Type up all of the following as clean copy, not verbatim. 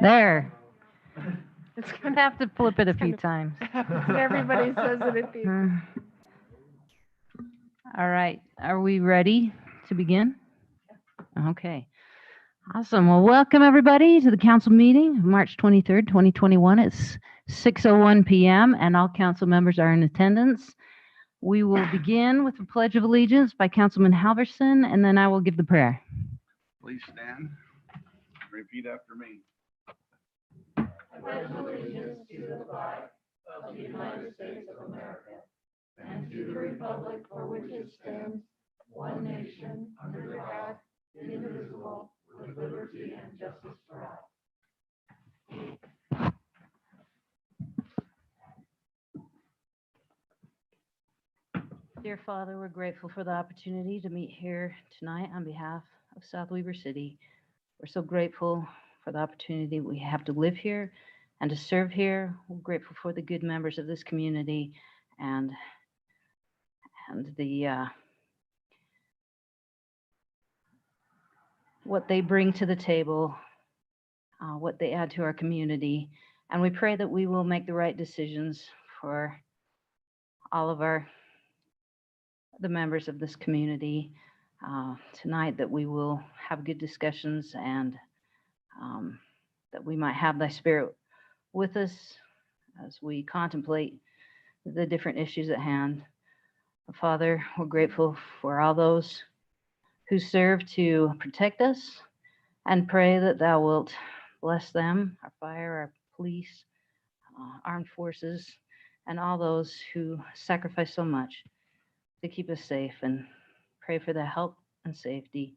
There. It's I'd kind have to flip it a few kind of- times. and everybody says it at the Hmm. All right. Are we ready to begin? Okay. Awesome. Well, welcome everybody to the council meeting of March 23rd, 2021. It's 6:01 p.m. and all council members are in attendance. We will begin with the Pledge of Allegiance by Councilman Halverson, and then I will give the prayer. Please stand. Repeat after me. Dear Father, we're grateful for the opportunity to meet here tonight on behalf of South Weber City. We're so grateful for the opportunity we have to live here and to serve here. We're grateful for the good members of this community and the what they bring to the table, what they add to our community. And we pray that we will make the right decisions for all of the members of this community tonight, that we will have good discussions and that we might have thy spirit with us as we contemplate the different issues at hand. Father, we're grateful for all those who serve to protect us and pray that thou wilt bless them, our fire, our police, armed forces, and all those who sacrifice so much to keep us safe, and pray for their help and safety.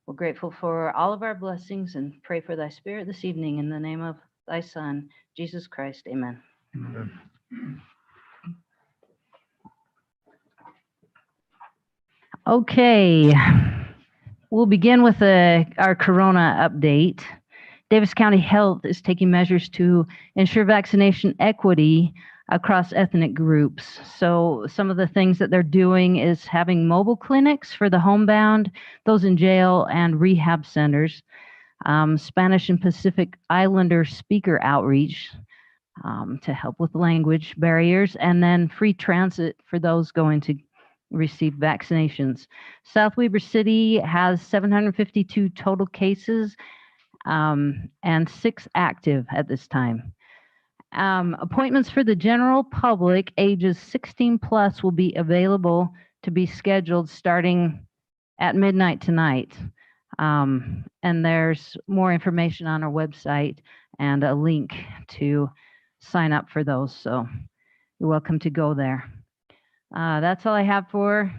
We're grateful for all of our blessings and pray for thy spirit this evening in the name of thy Son, Jesus Christ. Amen. Amen. Okay, we'll begin with our corona update. Davis County Health is taking measures to ensure vaccination equity across ethnic groups. So some of the things that they're doing is having mobile clinics for the homebound, those in jail, and rehab centers, Spanish and Pacific Islander speaker outreach to help with language barriers, and then free transit for those going to receive vaccinations. South Weber City has 752 total cases and 6 active at this time. Appointments for the general public ages 16 plus will be available to be scheduled starting at midnight tonight. And there's more information on our website and a link to sign up for those. So you're welcome to go there. That's all I have for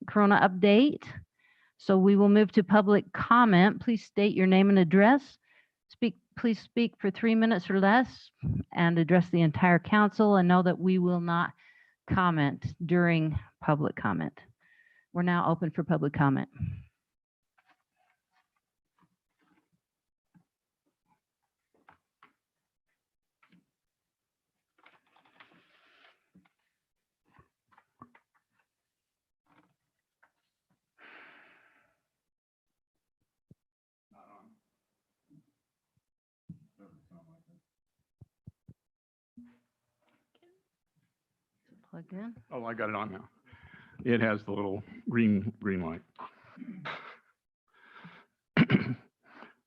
Corona update. So we will move to public comment. Please state your name and address. Please speak for 3 minutes or less and address the entire council, and know that we will not comment during public comment. We're now open for public comment. Plugged in. Oh, I got it on now. It has the little green light.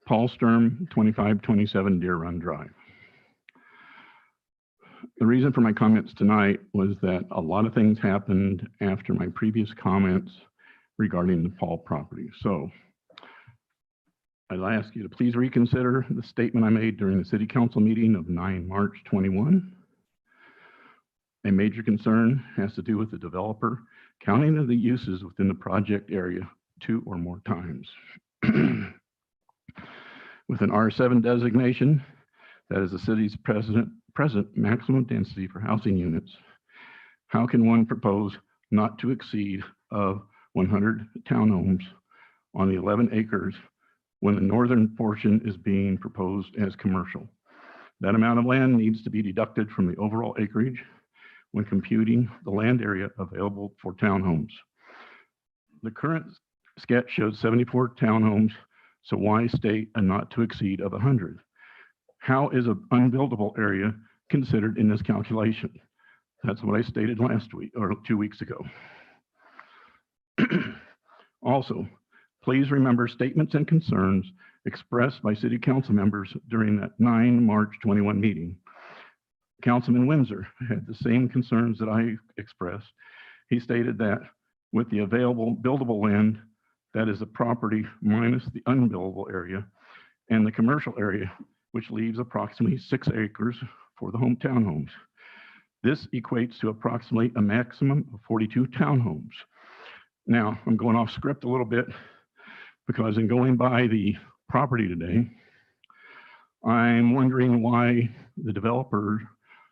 Paul Sturm, 2527 Deer Run Drive. The reason for my comments tonight was that a lot of things happened after my previous comments regarding the Paul property. So I'd ask you to please reconsider the statement I made during the city council meeting of 9 March 21. A major concern has to do with the developer counting of the uses within the project area 2 or more times. With an R7 designation, that is the city's present maximum density for housing units, how can one propose not to exceed of 100 townhomes on the 11 acres when the northern portion is being proposed as commercial? That amount of land needs to be deducted from the overall acreage when computing the land area available for townhomes. The current sketch shows 74 townhomes, so why state a not to exceed of 100? How is an unbuildable area considered in this calculation? That's what I stated last week or 2 weeks ago. Also, please remember statements and concerns expressed by city council members during that 9 March 21 meeting. Councilman Windsor had the same concerns that I expressed. He stated that with the available buildable land, that is the property minus the unbuildable area and the commercial area, which leaves approximately 6 acres for the hometown homes. This equates to approximately a maximum of 42 townhomes. Now, I'm going off script a little bit because in going by the property today, I'm wondering why the developer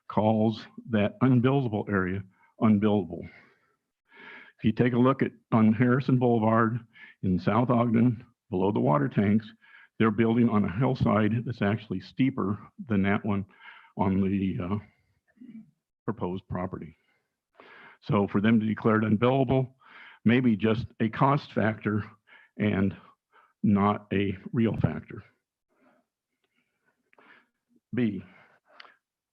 calls that unbuildable area unbuildable. If you take a look at on Harrison Boulevard in South Ogden, below the water tanks, they're building on a hillside that's actually steeper than that one on the proposed property. So for them to declare it unbuildable, maybe just a cost factor and not a real factor. B,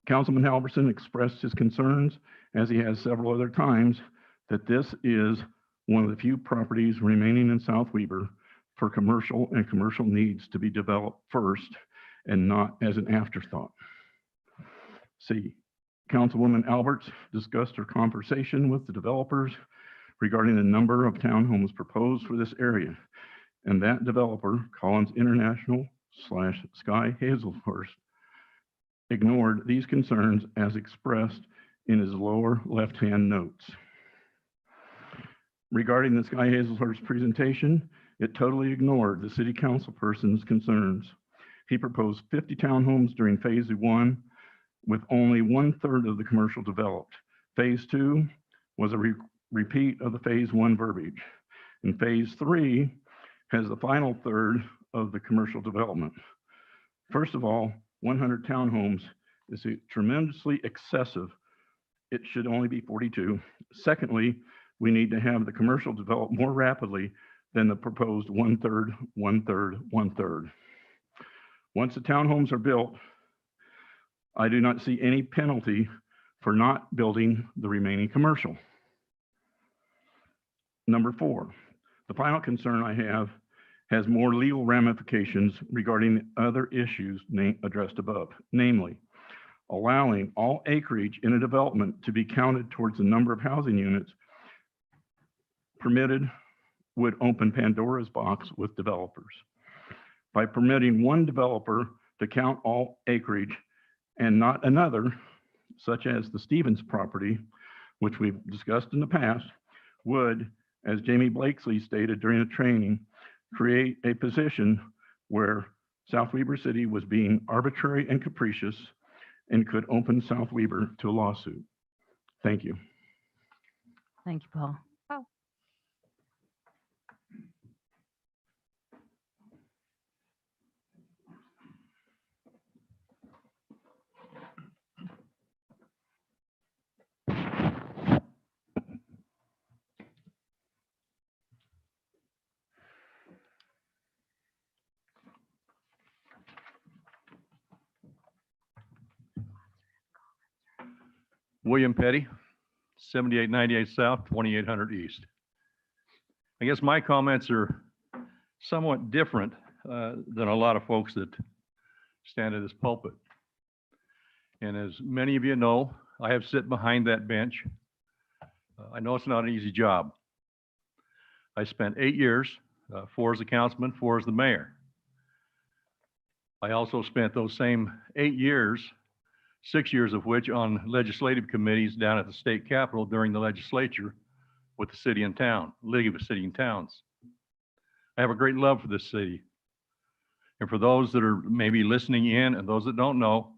Councilman Halverson expressed his concerns, as he has several other times, that this is one of the few properties remaining in South Weber for commercial and commercial needs to be developed first and not as an afterthought. C, Councilwoman Alberts discussed her conversation with the developers regarding the number of townhomes proposed for this area, and that developer, Collins International / Sky Hazelhurst, ignored these concerns as expressed in his lower left-hand notes. Regarding the Sky Hazelhurst presentation, it totally ignored the city council person's concerns. He proposed 50 townhomes during phase 1 with only 1/3 of the commercial developed. Phase 2 was a repeat of the phase 1 verbiage. And phase 3 has the final third of the commercial development. First of all, 100 townhomes is tremendously excessive. It should only be 42. Secondly, we need to have the commercial develop more rapidly than the proposed 1/3, 1/3, 1/3. Once the townhomes are built, I do not see any penalty for not building the remaining commercial. Number 4, the final concern I have has more legal ramifications regarding other issues addressed above, namely, allowing all acreage in a development to be counted towards the number of housing units permitted would open Pandora's box with developers. By permitting one developer to count all acreage and not another, such as the Stevens property, which we've discussed in the past, would, as Jamie Blakesley stated during a training, create a position where South Weber City was being arbitrary and capricious and could open South Weber to a lawsuit. Thank you. Thank you, Paul. William Petty, 7898 South, 2800 East. I guess my comments are somewhat different than a lot of folks that stand at this pulpit. And as many of you know, I have sit behind that bench. I know it's not an easy job. I spent 8 years, 4 as a councilman, 4 as the mayor. I also spent those same 8 years, 6 years of which on legislative committees down at the state capitol during the legislature with the city and town, League of City and Towns. I have a great love for this city. And for those that are maybe listening in and those that don't know,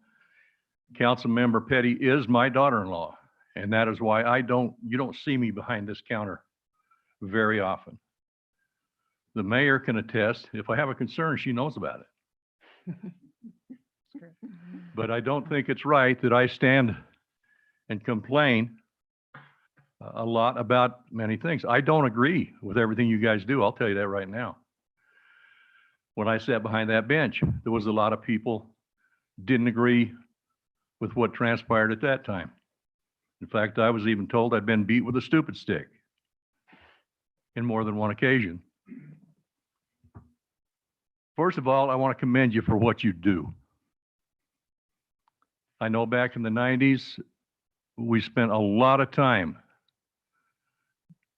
Councilmember Petty is my daughter-in-law. And that is why you don't see me behind this counter very often. The mayor can attest, if I have a concern, she knows about it. But I don't think it's right that I stand and complain a lot about many things. I don't agree with everything you guys do. I'll tell you that right now. When I sat behind that bench, there was a lot of people didn't agree with what transpired at that time. In fact, I was even told I'd been beat with a stupid stick in more than one occasion. First of all, I want to commend you for what you do. I know back in the 90s, we spent a lot of time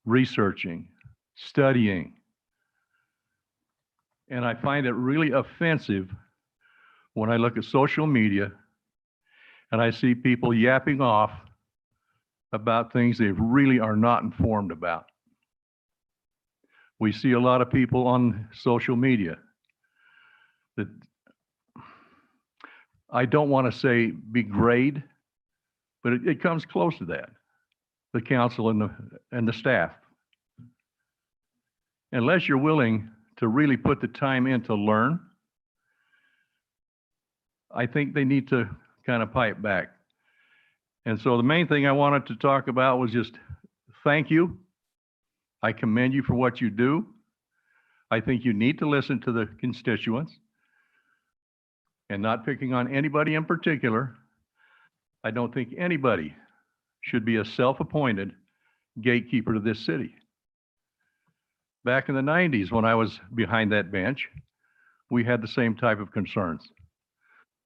researching, studying, and I find it really offensive when I look at social media and I see people yapping off about things they really are not informed about. We see a lot of people on social media that I don't want to say degrade, but it comes close to that, the council and the staff. Unless you're willing to really put the time in to learn, I think they need to kind of pipe back. And so the main thing I wanted to talk about was just thank you. I commend you for what you do. I think you need to listen to the constituents and not picking on anybody in particular. I don't think anybody should be a self-appointed gatekeeper to this city. Back in the 90s, when I was behind that bench, we had the same type of concerns.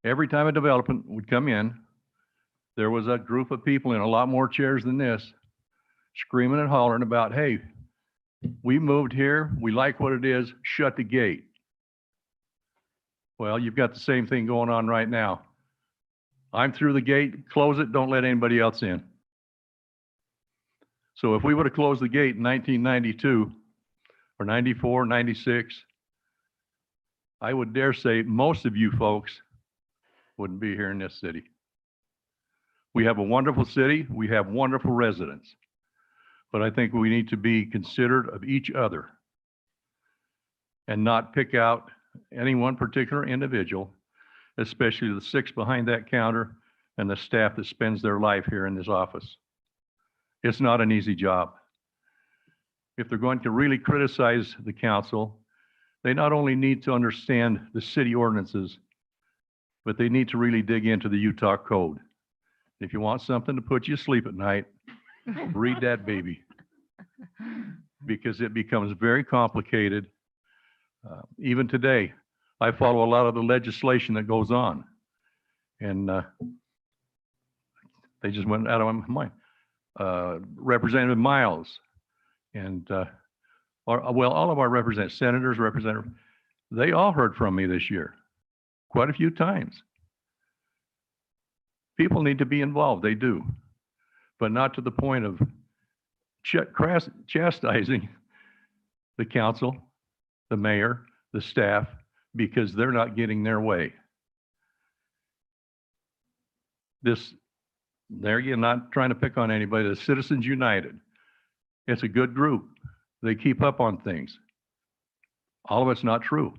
Every time a development would come in, there was a group of people in a lot more chairs than this, screaming and hollering about, hey, we moved here, we like what it is, shut the gate. Well, you've got the same thing going on right now. I'm through the gate, close it, don't let anybody else in. So if we would have closed the gate in 1992 or 94, 96, I would dare say most of you folks wouldn't be here in this city. We have a wonderful city, we have wonderful residents, but I think we need to be considerate of each other and not pick out any one particular individual, especially the 6 behind that counter and the staff that spends their life here in this office. It's not an easy job. If they're going to really criticize the council, they not only need to understand the city ordinances, but they need to really dig into the Utah code. If you want something to put you to sleep at night, read that baby, because it becomes very complicated. Even today, I follow a lot of the legislation that goes on, and they just went out of my mind. Representative Miles, and all of our representatives, senators, representatives, they all heard from me this year, quite a few times. People need to be involved, they do, but not to the point of chastising the council, the mayor, the staff, because they're not getting their way. There again, not trying to pick on anybody, the Citizens United, it's a good group. They keep up on things. All of it's not true.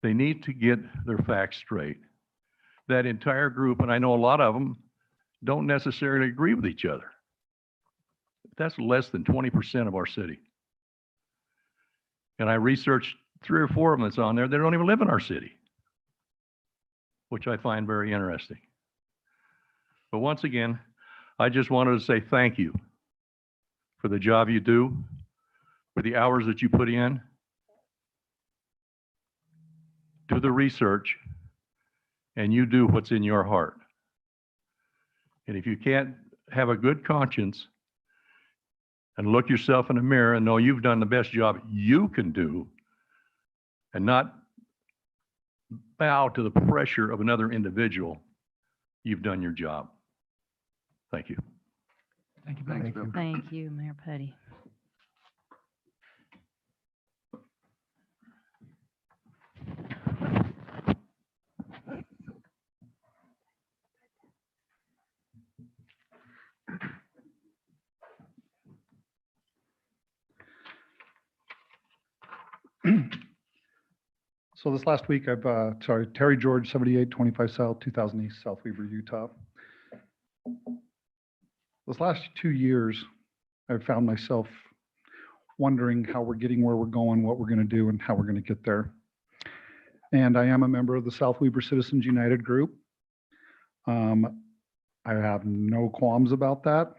They need to get their facts straight. That entire group, and I know a lot of them, don't necessarily agree with each other. That's less than 20% of our city. And I researched 3 or 4 of them that's on there. They don't even live in our city, which I find very interesting. But once again, I just wanted to say thank you for the job you do, for the hours that you put in, do the research, and you do what's in your heart. And if you can't have a good conscience and look yourself in the mirror and know you've done the best job you can do and not bow to the pressure of another individual, you've done your job. Thank you. Thank you, Thanks, Bill. Bill. Thank you, Mayor Petty. So this last week, Terry George, 7825 South, 2000 East, South Weaver, Utah. This last 2 years, I've found myself wondering how we're getting where we're going, what we're going to do, and how we're going to get there. and I am a member of the South Weber Citizens United group. I have no qualms about that,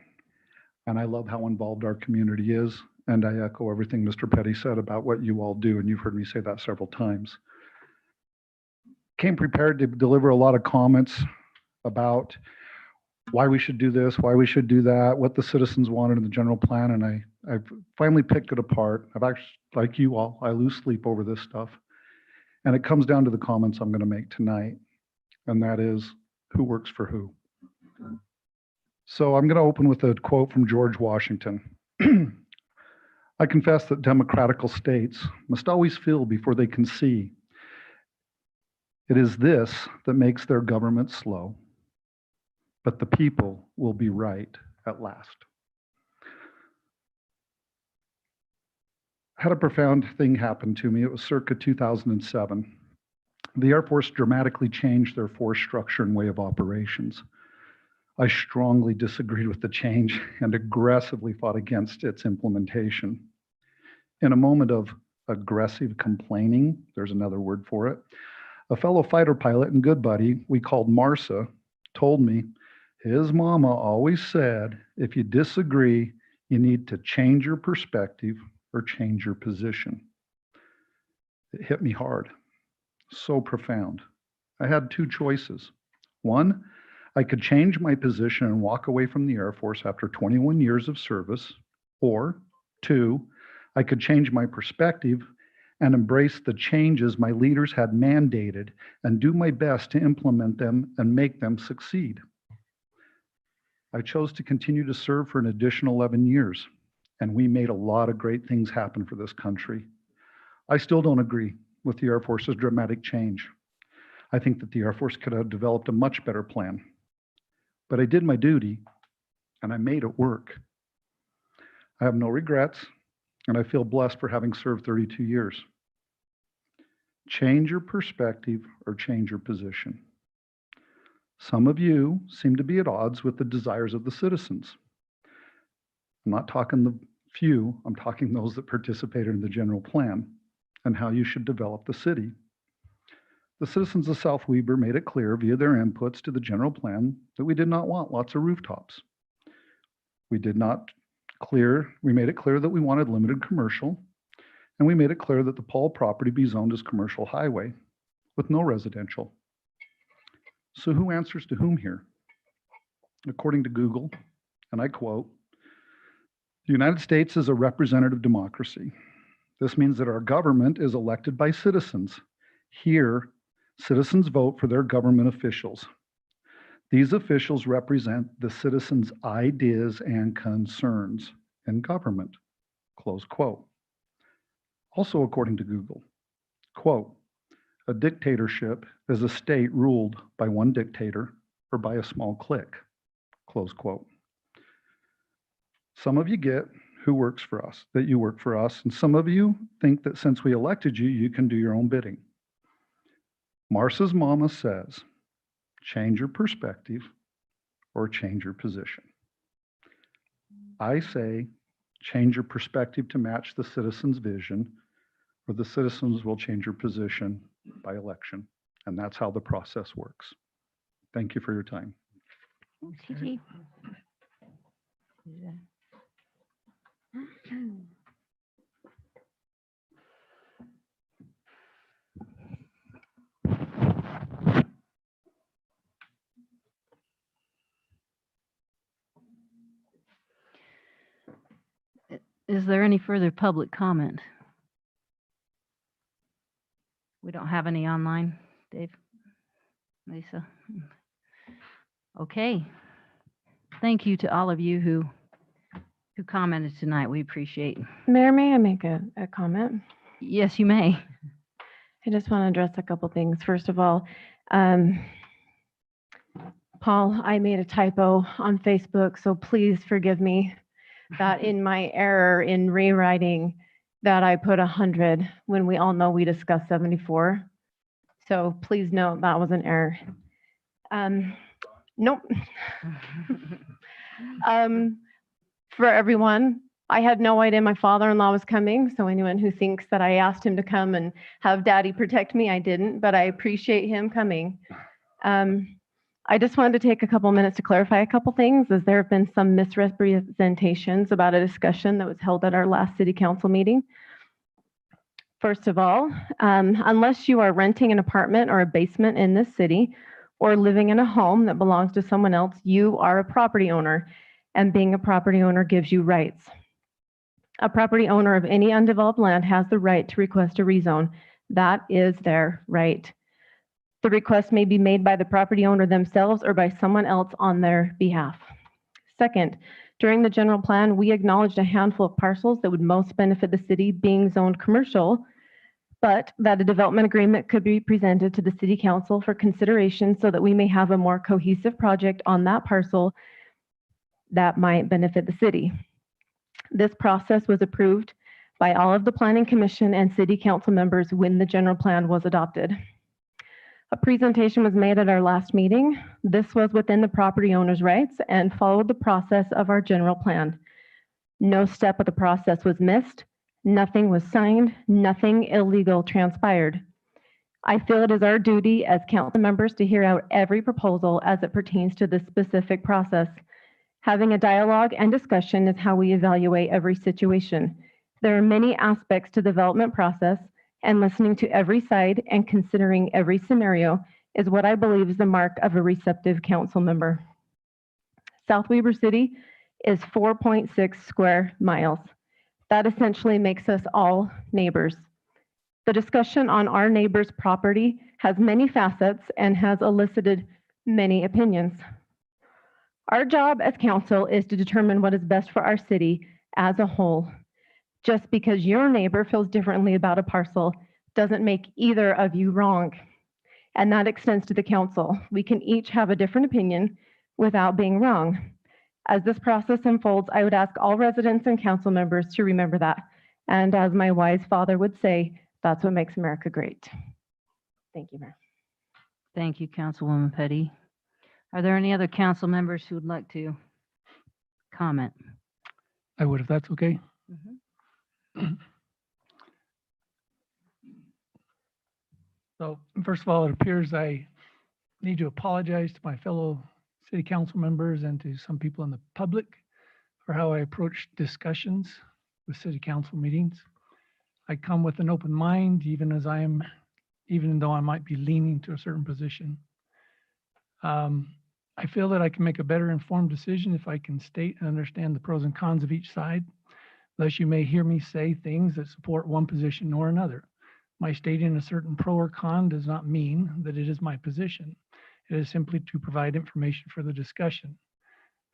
and I love how involved our community is, and I echo everything Mr. Petty said about what you all do, and you've heard me say that several times. Came prepared to deliver a lot of comments about why we should do this, why we should do that, what the citizens wanted in the general plan, and I've finally picked it apart. I've actually, like you all, I lose sleep over this stuff. And it comes down to the comments I'm going to make tonight, and that is, who works for who? So I'm going to open with a quote from George Washington. I confess that democratical states must always feel before they can see. It is this that makes their government slow, but the people will be right at last. Had a profound thing happen to me. It was circa 2007. The Air Force dramatically changed their force structure and way of operations. I strongly disagreed with the change and aggressively fought against its implementation. In a moment of aggressive complaining, there's another word for it, a fellow fighter pilot and good buddy we called Marsa told me his mama always said, if you disagree, you need to change your perspective or change your position. It hit me hard, so profound. I had two choices. One, I could change my position and walk away from the Air Force after 21 years of service, or two, I could change my perspective and embrace the changes my leaders had mandated and do my best to implement them and make them succeed. I chose to continue to serve for an additional 11 years, and we made a lot of great things happen for this country. I still don't agree with the Air Force's dramatic change. I think that the Air Force could have developed a much better plan. But I did my duty, and I made it work. I have no regrets, and I feel blessed for having served 32 years. Change your perspective or change your position. Some of you seem to be at odds with the desires of the citizens. I'm not talking the few, I'm talking those that participated in the general plan and how you should develop the city. The citizens of South Weber made it clear via their inputs to the general plan that we did not want lots of rooftops. We made it clear that we wanted limited commercial, and we made it clear that the Paul property be zoned as commercial highway with no residential. So who answers to whom here? According to Google, and I quote, "The United States is a representative democracy. This means that our government is elected by citizens. Here, citizens vote for their government officials. These officials represent the citizens' ideas and concerns in government," close quote. Also according to Google, quote, "A dictatorship is a state ruled by one dictator or by a small clique," close quote. Some of you get who works for us, that you work for us, and some of you think that since we elected you, you can do your own bidding. Marsa's mama says, change your perspective or change your position. I say, change your perspective to match the citizens' vision, or the citizens will change your position by election. And that's how the process works. Thank you for your time. Gigi. Is there any further public comment? We don't have any online, Dave, Lisa. Okay. Thank you to all of you who commented tonight. We appreciate. Mayor, may I make a comment? Yes, you may. I just want to address a couple things. First of all, Paul, I made a typo on Facebook, so please forgive me that in my error in rewriting that I put 100 when we all know we discussed 74. So please note that was an error. Nope. For everyone, I had no idea my father-in-law was coming, so anyone who thinks that I asked him to come and have daddy protect me, I didn't, but I appreciate him coming. I just wanted to take a couple minutes to clarify a couple things, as there have been some misrepresentations about a discussion that was held at our last city council meeting. First of all, unless you are renting an apartment or a basement in this city or living in a home that belongs to someone else, you are a property owner, and being a property owner gives you rights. A property owner of any undeveloped land has the right to request a rezone. That is their right. The request may be made by the property owner themselves or by someone else on their behalf. Second, during the general plan, we acknowledged a handful of parcels that would most benefit the city being zoned commercial, but that a development agreement could be presented to the city council for consideration so that we may have a more cohesive project on that parcel that might benefit the city. This process was approved by all of the planning commission and city council members when the general plan was adopted. A presentation was made at our last meeting. This was within the property owner's rights and followed the process of our general plan. No step of the process was missed. Nothing was signed. Nothing illegal transpired. I feel it is our duty as council members to hear out every proposal as it pertains to this specific process. Having a dialogue and discussion is how we evaluate every situation. There are many aspects to the development process, and listening to every side and considering every scenario is what I believe is the mark of a receptive council member. South Weber City is 4.6 square miles. That essentially makes us all neighbors. The discussion on our neighbor's property has many facets and has elicited many opinions. Our job as council is to determine what is best for our city as a whole. Just because your neighbor feels differently about a parcel doesn't make either of you wrong. And that extends to the council. We can each have a different opinion without being wrong. As this process unfolds, I would ask all residents and council members to remember that. And as my wise father would say, that's what makes America great. Thank you, Mayor. Thank you, Councilwoman Petty. Are there any other council members who would like to comment? I would, if that's okay. So first of all, it appears I need to apologize to my fellow city council members and to some people in the public for how I approach discussions with city council meetings. I come with an open mind, even though I might be leaning to a certain position. I feel that I can make a better informed decision if I can state and understand the pros and cons of each side. Thus, you may hear me say things that support one position or another. My stating a certain pro or con does not mean that it is my position. It is simply to provide information for the discussion.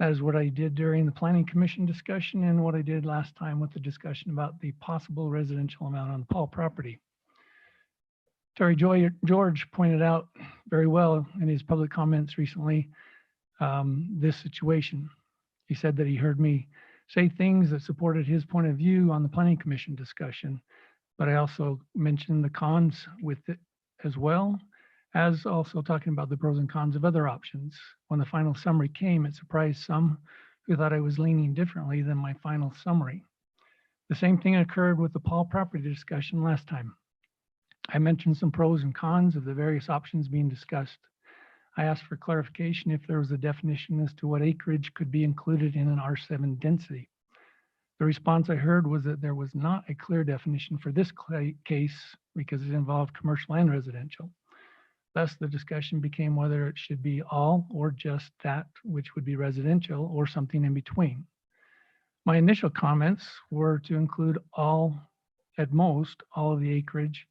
That is what I did during the Planning Commission discussion and what I did last time with the discussion about the possible residential amount on the Paul property. Terry George pointed out very well in his public comments recently this situation. He said that he heard me say things that supported his point of view on the Planning Commission discussion, but I also mentioned the cons with it as well, as also talking about the pros and cons of other options. When the final summary came, it surprised some who thought I was leaning differently than my final summary. The same thing occurred with the Paul property discussion last time. I mentioned some pros and cons of the various options being discussed. I asked for clarification if there was a definition as to what acreage could be included in an R7 density. The response I heard was that there was not a clear definition for this case because it involved commercial and residential. Thus, the discussion became whether it should be all or just that which would be residential or something in between. My initial comments were to include all, at most, all of the acreage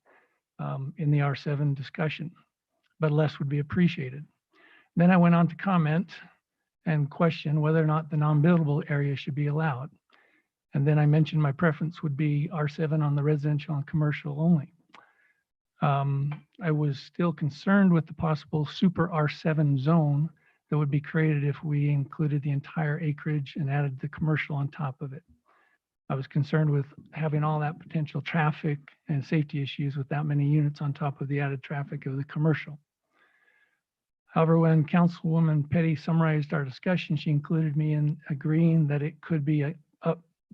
in the R7 discussion, but less would be appreciated. Then I went on to comment and question whether or not the non-buildable area should be allowed. And then I mentioned my preference would be R7 on the residential and commercial only. I was still concerned with the possible super R7 zone that would be created if we included the entire acreage and added the commercial on top of it. I was concerned with having all that potential traffic and safety issues with that many units on top of the added traffic of the commercial. However, when Councilwoman Petty summarized our discussion, she included me in agreeing that it could be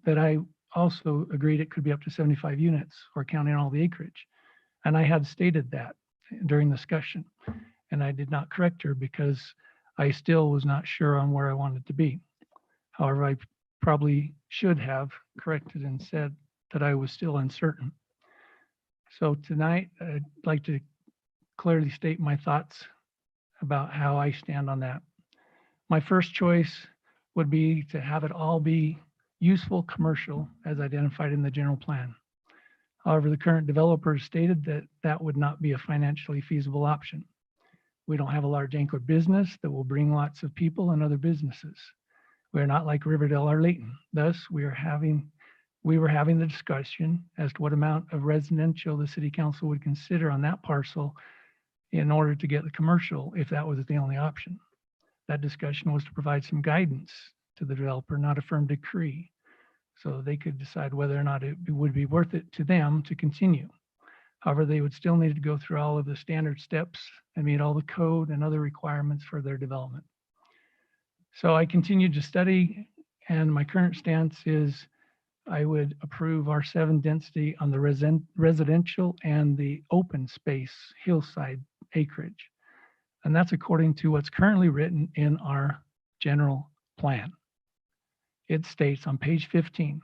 that I also agreed it could be up to 75 units or counting all the acreage. And I had stated that during discussion, and I did not correct her because I still was not sure on where I wanted to be. However, I probably should have corrected and said that I was still uncertain. So tonight, I'd like to clearly state my thoughts about how I stand on that. My first choice would be to have it all be useful commercial as identified in the general plan. However, the current developers stated that that would not be a financially feasible option. We don't have a large anchor business that will bring lots of people and other businesses. We're not like Riverdale or Layton. Thus, we were having the discussion as to what amount of residential the city council would consider on that parcel in order to get the commercial, if that was the only option. That discussion was to provide some guidance to the developer, not a firm decree, so they could decide whether or not it would be worth it to them to continue. However, they would still need to go through all of the standard steps and meet all the code and other requirements for their development. So I continued to study, and my current stance is I would approve R7 density on the residential and the open space hillside acreage. And that's according to what's currently written in our general plan. It states on page 15,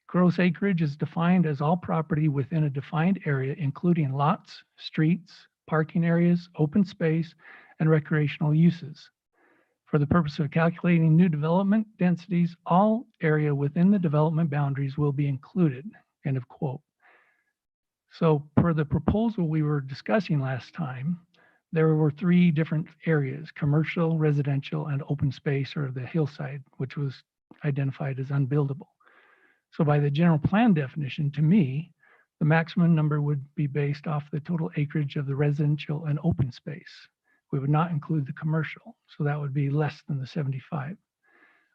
gross acreage is defined as all property within a defined area, including lots, streets, parking areas, open space, and recreational uses. For the purpose of calculating new development densities, all area within the development boundaries will be included, end of quote. So per the proposal we were discussing last time, there were 3 different areas: commercial, residential, and open space, or the hillside, which was identified as unbuildable. So by the general plan definition, to me, the maximum number would be based off the total acreage of the residential and open space. We would not include the commercial, so that would be less than the 75.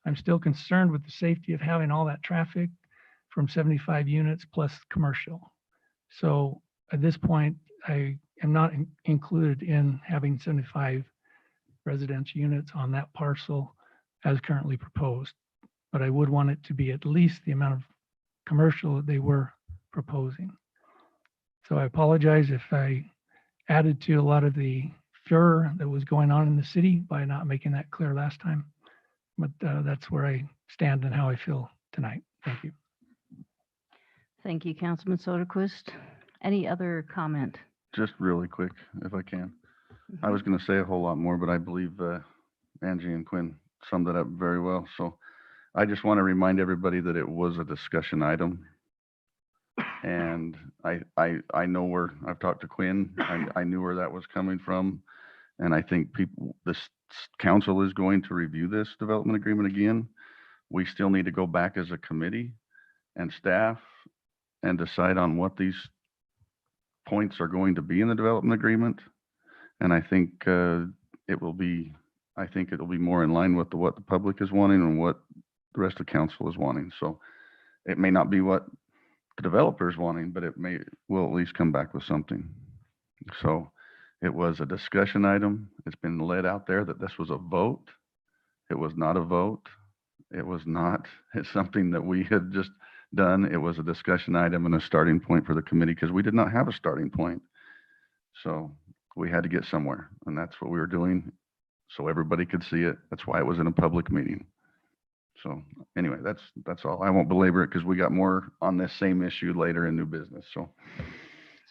I'm still concerned with the safety of having all that traffic from 75 units plus commercial. So at this point, I am not included in having 75 residential units on that parcel as currently proposed, but I would want it to be at least the amount of commercial that they were proposing. So I apologize if I added to a lot of the furor that was going on in the city by not making that clear last time, but that's where I stand and how I feel tonight. Thank you. Thank you, Councilman Soderquist. Any other comment? Just really quick, if I can. I was going to say a whole lot more, but I believe Angie and Quinn summed it up very well. So I just want to remind everybody that it was a discussion item. And I know where, I've talked to Quinn, I knew where that was coming from. And I think this council is going to review this development agreement again. We still need to go back as a committee and staff and decide on what these points are going to be in the development agreement. And I think it'll be more in line with what the public is wanting and what the rest of council is wanting. So it may not be what the developer is wanting, but we'll at least come back with something. So it was a discussion item. It's been laid out there that this was a vote. It was not a vote. It's something that we had just done. It was a discussion item and a starting point for the committee because we did not have a starting point. So we had to get somewhere, and that's what we were doing so everybody could see it. That's why it was in a public meeting. So anyway, that's all. I won't belabor it because we got more on this same issue later in new business. So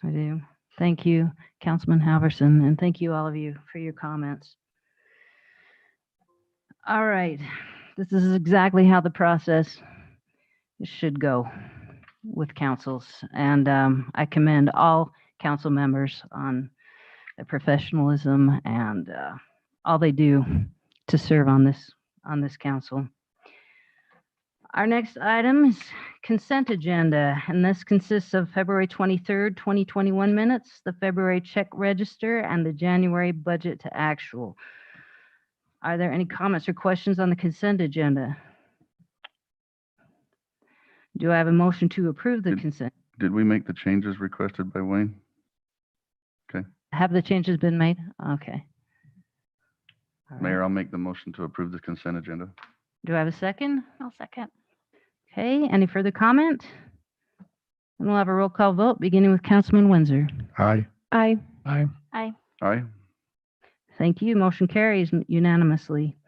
I do. Thank you, Councilman Halverson, and thank you all of you for your comments. All right, this is exactly how the process should go with councils, and I commend all council members on their professionalism and all they do to serve on this council. Our next item is consent agenda, and this consists of February 23rd, 2021 minutes, the February check register, and the January budget to actual. Are there any comments or questions on the consent agenda? Do I have a motion to approve the consent? did we make the changes requested by Wayne? Have the changes been made? Okay. All right. Mayor, I'll make the motion to approve the consent agenda. Do I have a second? I'll second. Okay, any further comment? And we'll have a roll call vote, beginning with Councilman Windsor. Aye. Aye. Aye. Aye. Thank you. Motion carries unanimously.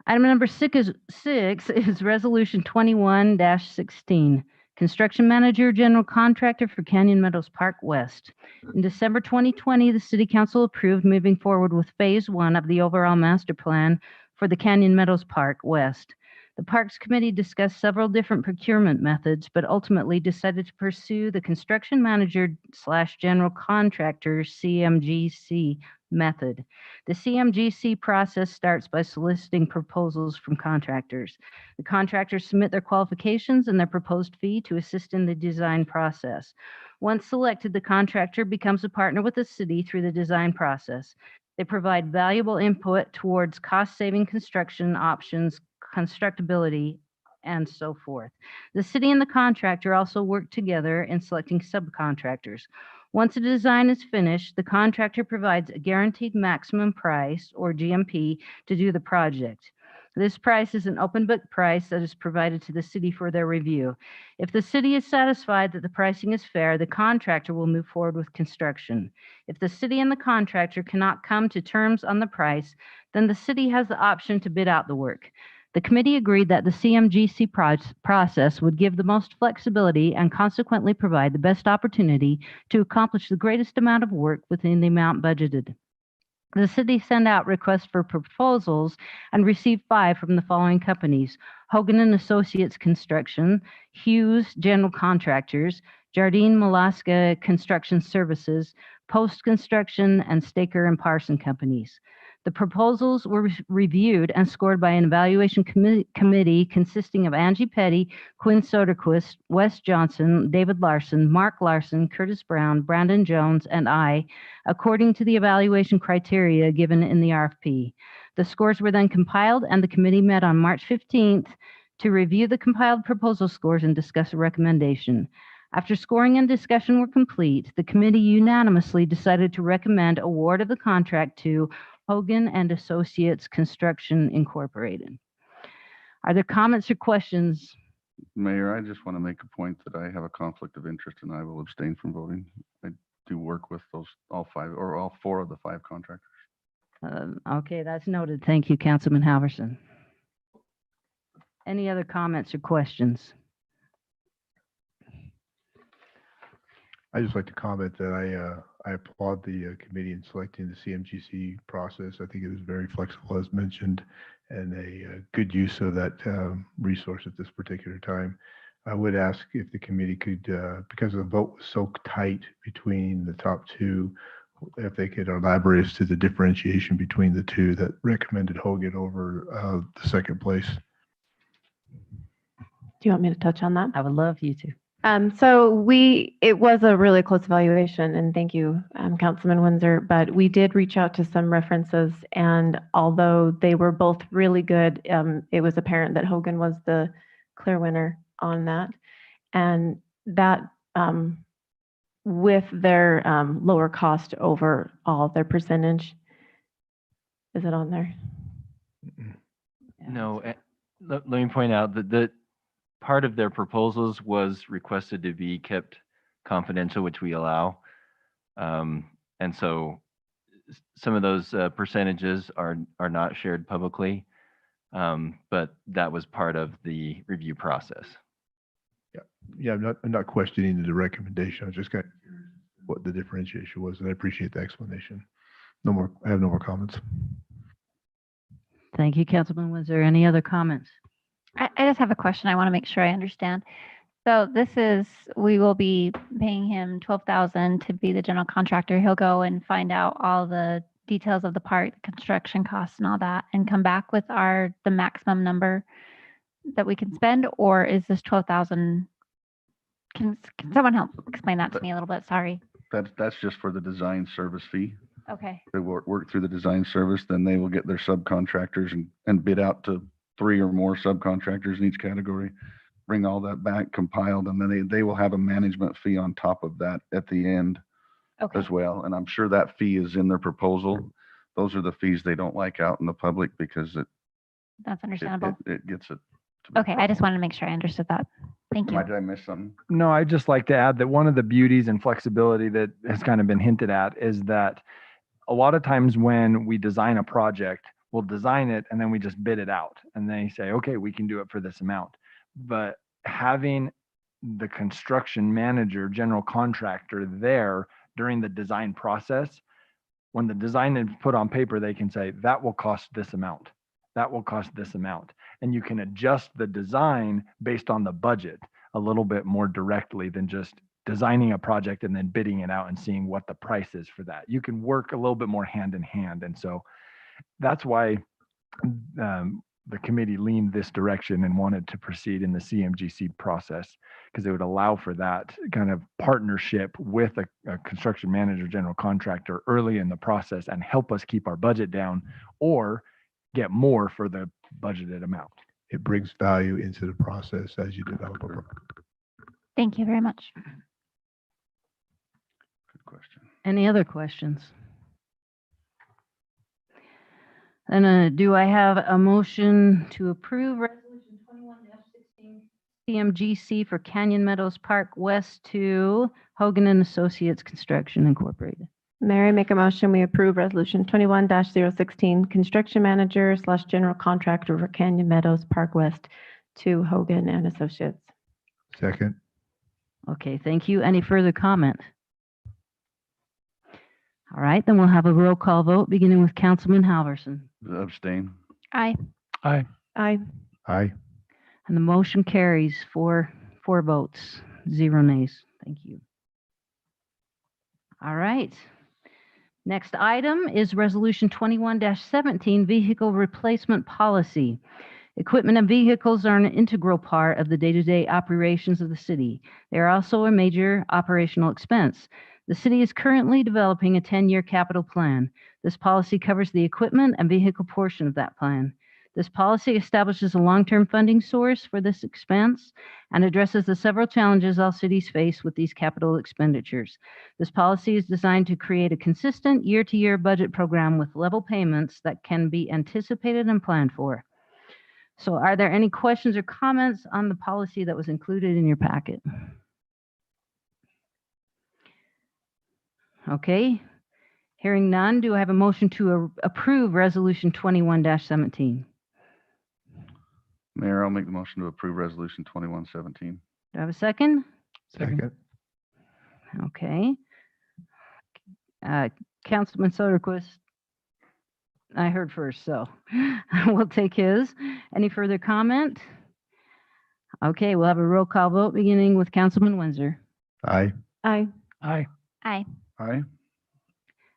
Item number six is Resolution 21-16, Construction Manager General Contractor for Canyon Meadows Park West. In December 2020, the City Council approved moving forward with Phase 1 of the overall master plan for the Canyon Meadows Park West. The Parks Committee discussed several different procurement methods, but ultimately decided to pursue the Construction Manager/General Contractor CMGC method. The CMGC process starts by soliciting proposals from contractors. The contractors submit their qualifications and their proposed fee to assist in the design process. Once selected, the contractor becomes a partner with the city through the design process. They provide valuable input towards cost-saving construction options, constructability, and so forth. The city and the contractor also work together in selecting subcontractors. Once a design is finished, the contractor provides a guaranteed maximum price, or GMP, to do the project. This price is an open book price that is provided to the city for their review. If the city is satisfied that the pricing is fair, the contractor will move forward with construction. If the city and the contractor cannot come to terms on the price, then the city has the option to bid out the work. The committee agreed that the CMGC process would give the most flexibility and consequently provide the best opportunity to accomplish the greatest amount of work within the amount budgeted. The city sent out requests for proposals and received 5 from the following companies: Hogan and Associates Construction, Hughes General Contractors, Jardine Malaska Construction Services, Post Construction, and Staker and Parson Companies. The proposals were reviewed and scored by an evaluation committee consisting of Angie Petty, Quinn Soderquist, Wes Johnson, David Larson, Mark Larson, Curtis Brown, Brandon Jones, and I, according to the evaluation criteria given in the RFP. The scores were then compiled, and the committee met on March 15th to review the compiled proposal scores and discuss a recommendation. After scoring and discussion were complete, the committee unanimously decided to recommend award of the contract to Hogan and Associates Construction Incorporated. Are there comments or questions? Mayor, I just want to make a point that I have a conflict of interest and I will abstain from voting. I do work with all 4 of the 5 contractors. Okay, that's noted. Thank you, Councilman Halverson. Any other comments or questions? I just like to comment that I applaud the committee in selecting the CMGC process. I think it was very flexible, as mentioned, and a good use of that resource at this particular time. I would ask if the committee could, because the vote was so tight between the top 2, if they could elaborate as to the differentiation between the 2 that recommended Hogan over the second place. Do you want me to touch on that? I would love you to. So it was a really close evaluation, and thank you, Councilman Windsor, but we did reach out to some references, and although they were both really good, it was apparent that Hogan was the clear winner on that. And that with their lower cost overall, their percentage, is it on there? No, let me point out that the part of their proposals was requested to be kept confidential, which we allow. And so some of those percentages are not shared publicly, but that was part of the review process. Yeah, I'm not questioning the recommendation. I was just kind of curious what the differentiation was, and I appreciate the explanation. I have no more comments. Thank you, Councilman Windsor. Any other comments? I just have a question. I want to make sure I understand. So we will be paying him $12,000 to be the general contractor. He'll go and find out all the details of the park, the construction costs and all that, and come back with the maximum number that we can spend, or is this 12,000? Can someone help explain that to me a little bit? Sorry. That's just for the design service fee. Okay. They work through the design service, then they will get their subcontractors and bid out to 3 or more subcontractors in each category, bring all that back compiled, and then they will have a management fee on top of that at the end as well. And I'm sure that fee is in their proposal. Those are the fees they don't like out in the public because That's understandable. it gets it to move Okay, I just forward. wanted to make sure I understood that. Thank you. Did I miss something? No, I'd just like to add that one of the beauties and flexibility that has kind of been hinted at is that a lot of times when we design a project, we'll design it and then we just bid it out. And they say, okay, we can do it for this amount. But having the construction manager, general contractor there during the design process, when the design is put on paper, they can say, that will cost this amount. That will cost this amount. And you can adjust the design based on the budget a little bit more directly than just designing a project and then bidding it out and seeing what the price is for that. You can work a little bit more hand in hand. And so that's why the committee leaned this direction and wanted to proceed in the CMGC process, because it would allow for that kind of partnership with a construction manager, general contractor early in the process and help us keep our budget down or get more for the budgeted amount. It brings value into the process as you develop a program. Thank you very much. Good question. Any other questions? And do I have a motion to approve Resolution 21-16 CMGC for Canyon Meadows Park West to Hogan and Associates Construction Incorporated? Mary, make a motion, we approve Resolution 21-016, Construction Manager / General Contractor for Canyon Meadows Park West to Hogan and Associates. Second. Okay, thank you. Any further comment? All right, then we'll have a roll call vote beginning with Councilman Halverson. Abstain. Aye. Aye. Aye. Aye. And the motion carries four votes, 0 nays. Thank you. All right. Next item is Resolution 21-17 Vehicle Replacement Policy. Equipment and vehicles are an integral part of the day-to-day operations of the city. They are also a major operational expense. The city is currently developing a 10-year capital plan. This policy covers the equipment and vehicle portion of that plan. This policy establishes a long-term funding source for this expense and addresses the several challenges all cities face with these capital expenditures. This policy is designed to create a consistent year-to-year budget program with level payments that can be anticipated and planned for. So are there any questions or comments on the policy that was included in your packet? Okay, hearing none, do I have a motion to approve Resolution 21-17? Mayor, I'll make the motion to approve Resolution 2117. Do I have a second? Second. Okay. Councilman Soderquist, I heard first, so we'll take his. Any further comment? Okay, we'll have a roll call vote beginning with Councilman Windsor. Aye. Aye. Aye. Aye. Aye.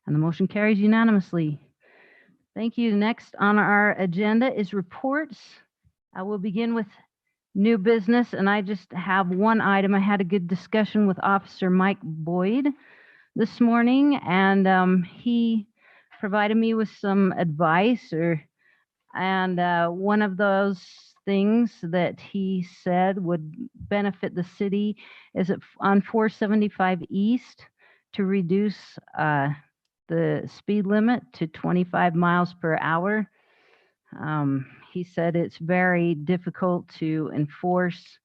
And the motion carries unanimously. Thank you. Next on our agenda is reports. I will begin with new business, and I just have one item. I had a good discussion with Officer Mike Boyd this morning, and he provided me with some advice, and one of those things that he said would benefit the city is on 475 East to reduce the speed limit to 25 miles per hour. He said it's very difficult to enforce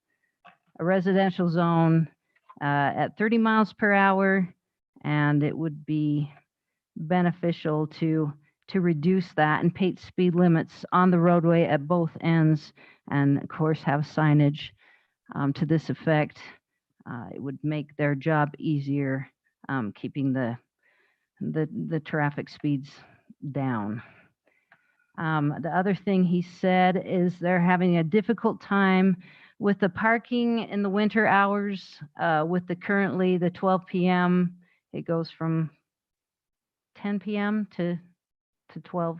a residential zone at 30 miles per hour, and it would be beneficial to reduce that and paint speed limits on the roadway at both ends, and of course have signage to this effect. It would make their job easier, keeping the traffic speeds down. The other thing he said is they're having a difficult time with the parking in the winter hours with currently the 12 p.m. It goes from 10 p.m. to 12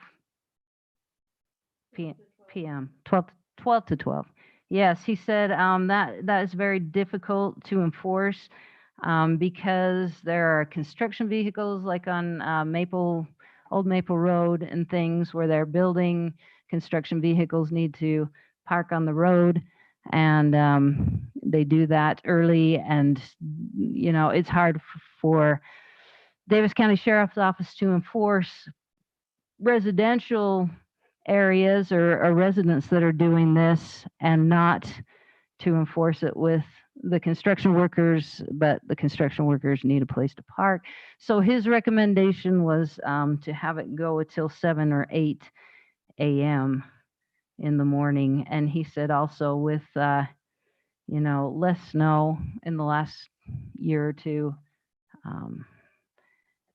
p.m. 12 to 12. Yes, he said that is very difficult to enforce because there are construction vehicles like on Old Maple Road and things where they're building. Construction vehicles need to park on the road, and they do that early, and it's hard for Davis County Sheriff's Office to enforce residential areas or residents that are doing this and not to enforce it with the construction workers, but the construction workers need a place to park. So his recommendation was to have it go until 7 or 8 a.m. in the morning. And he said also with, less snow in the last year or two,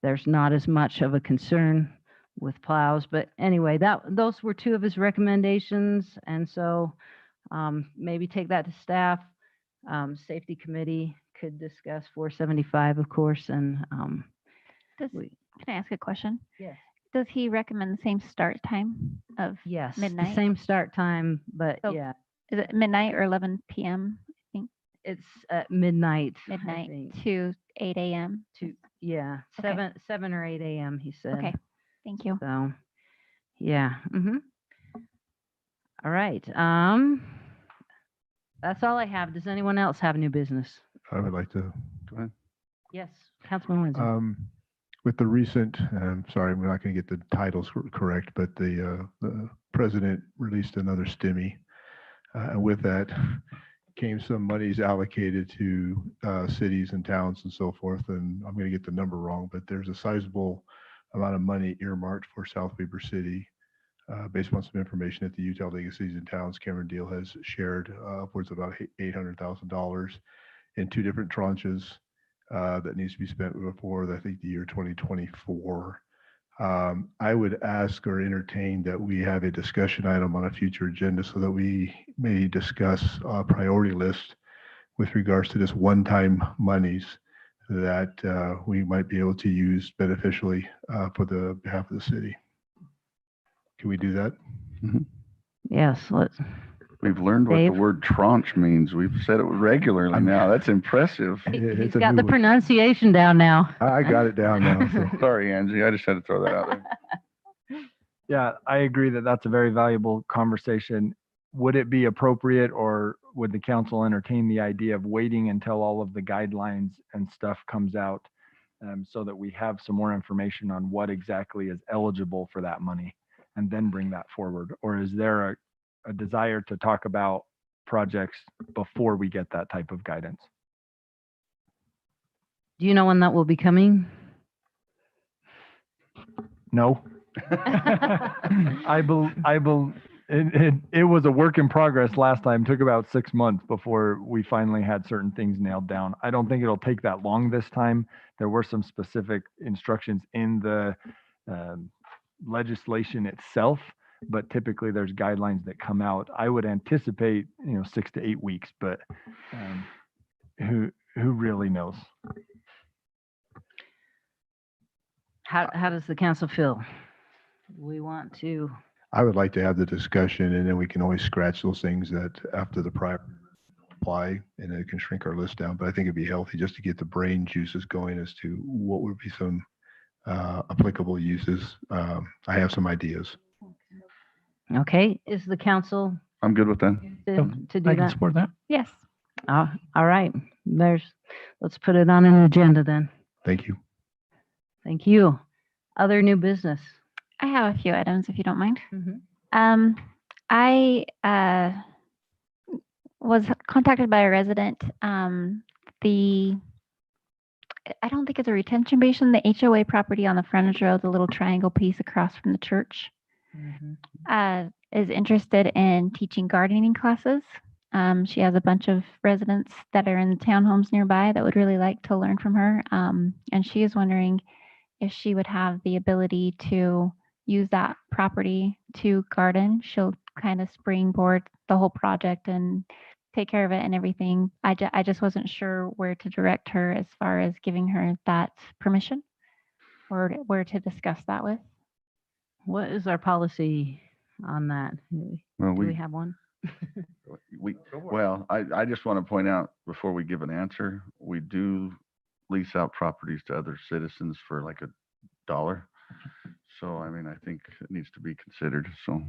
there's not as much of a concern with plows. But anyway, those were two of his recommendations. And so maybe take that to staff. Safety committee could discuss 475, of course, and Can I ask a question? yes, Does he recommend the same start time of, yes, the midnight? same start time, but So- yeah, is it midnight or 11 p.m.? I think it's at midnight. I midnight think. to 8 a.m. Yeah, Okay. 7 or 8 a.m. He said. Okay, thank you. So, yeah. All right. That's all I have. Does anyone else have new business? I would like to, Go ahead. Yes, Councilman Windsor. with the recent, sorry, we're not going to get the titles correct, but the president released another STEMI. And with that came some monies allocated to cities and towns and so forth. And I'm going to get the number wrong, but there's a sizable amount of money earmarked for South Weber City. Based on some information that the Utah League of Cities and Towns, Cameron Deal has shared upwards of about $800,000 in 2 different tranches that needs to be spent before, I think, the year 2024. I would ask or entertain that we have a discussion item on a future agenda so that we may discuss a priority list with regards to this one-time monies that we might be able to use beneficially for the behalf of the city. Can we do that? Yes, let's. We've learned what Dave? the word tranche means. We've said it regularly now. That's impressive. He's It's a got new the one. pronunciation down now. I got it down now. So. Sorry, Angie. I just had to throw that out there. Yeah, I agree that that's a very valuable conversation. Would it be appropriate, or would the council entertain the idea of waiting until all of the guidelines and stuff comes out so that we have some more information on what exactly is eligible for that money and then bring that forward? Or is there a desire to talk about projects before we get that type of guidance? Do you know when that will be coming? No. It was a work in progress last time. Took about 6 months before we finally had certain things nailed down. I don't think it'll take that long this time. There were some specific instructions in the legislation itself, but typically there's guidelines that come out. I would anticipate, 6 to 8 weeks, but who really knows? How does the council feel? We want to. I would like to have the discussion, and then we can always scratch those things that after the prior apply, and it can shrink our list down. But I think it'd be healthy just to get the brain juices going as to what would be some applicable uses. I have some ideas. Okay, is the council I'm good with that. to do I can that? support that. Yes. All right, let's put it on an agenda then. Thank you. Thank you. Other new business? I have a few items if you don't mind. Mhm. I was contacted by a resident. I don't think it's a retention basin, the HOA property on the frontage road, the little triangle piece across from the church, is interested in teaching gardening classes. She has a bunch of residents that are in townhomes nearby that would really like to learn from her. And she is wondering if she would have the ability to use that property to garden. She'll kind of springboard the whole project and take care of it and everything. I just wasn't sure where to direct her as far as giving her that permission or where to discuss that with. What is our policy on that? Well, Do we have one? I just want to point out before we give an answer, we do lease out properties to other citizens for like $1. So, I mean, I think it needs to be considered. So,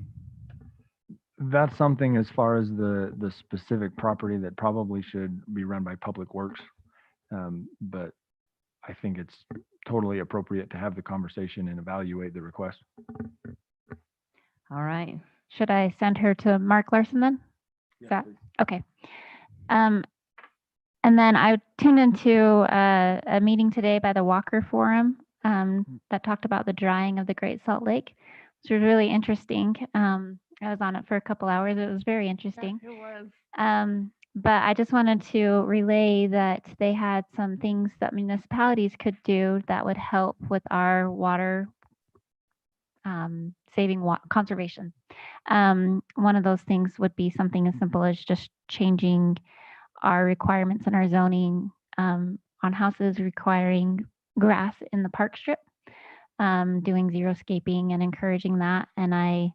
That's something as far as the specific property that probably should be run by Public Works. But I think it's totally appropriate to have the conversation and evaluate the request. All right. Should I send her to Mark Larson then? Is that, okay. Um, and then I tuned into a meeting today by the Walker Forum that talked about the drying of the Great Salt Lake, which was really interesting. I was on it for a couple hours. It was very interesting. It was. But I just wanted to relay that they had some things that municipalities could do that would help with our water saving conservation. One of those things would be something as simple as just changing our requirements in our zoning on houses requiring grass in the park strip, doing xeriscaping and encouraging that. And I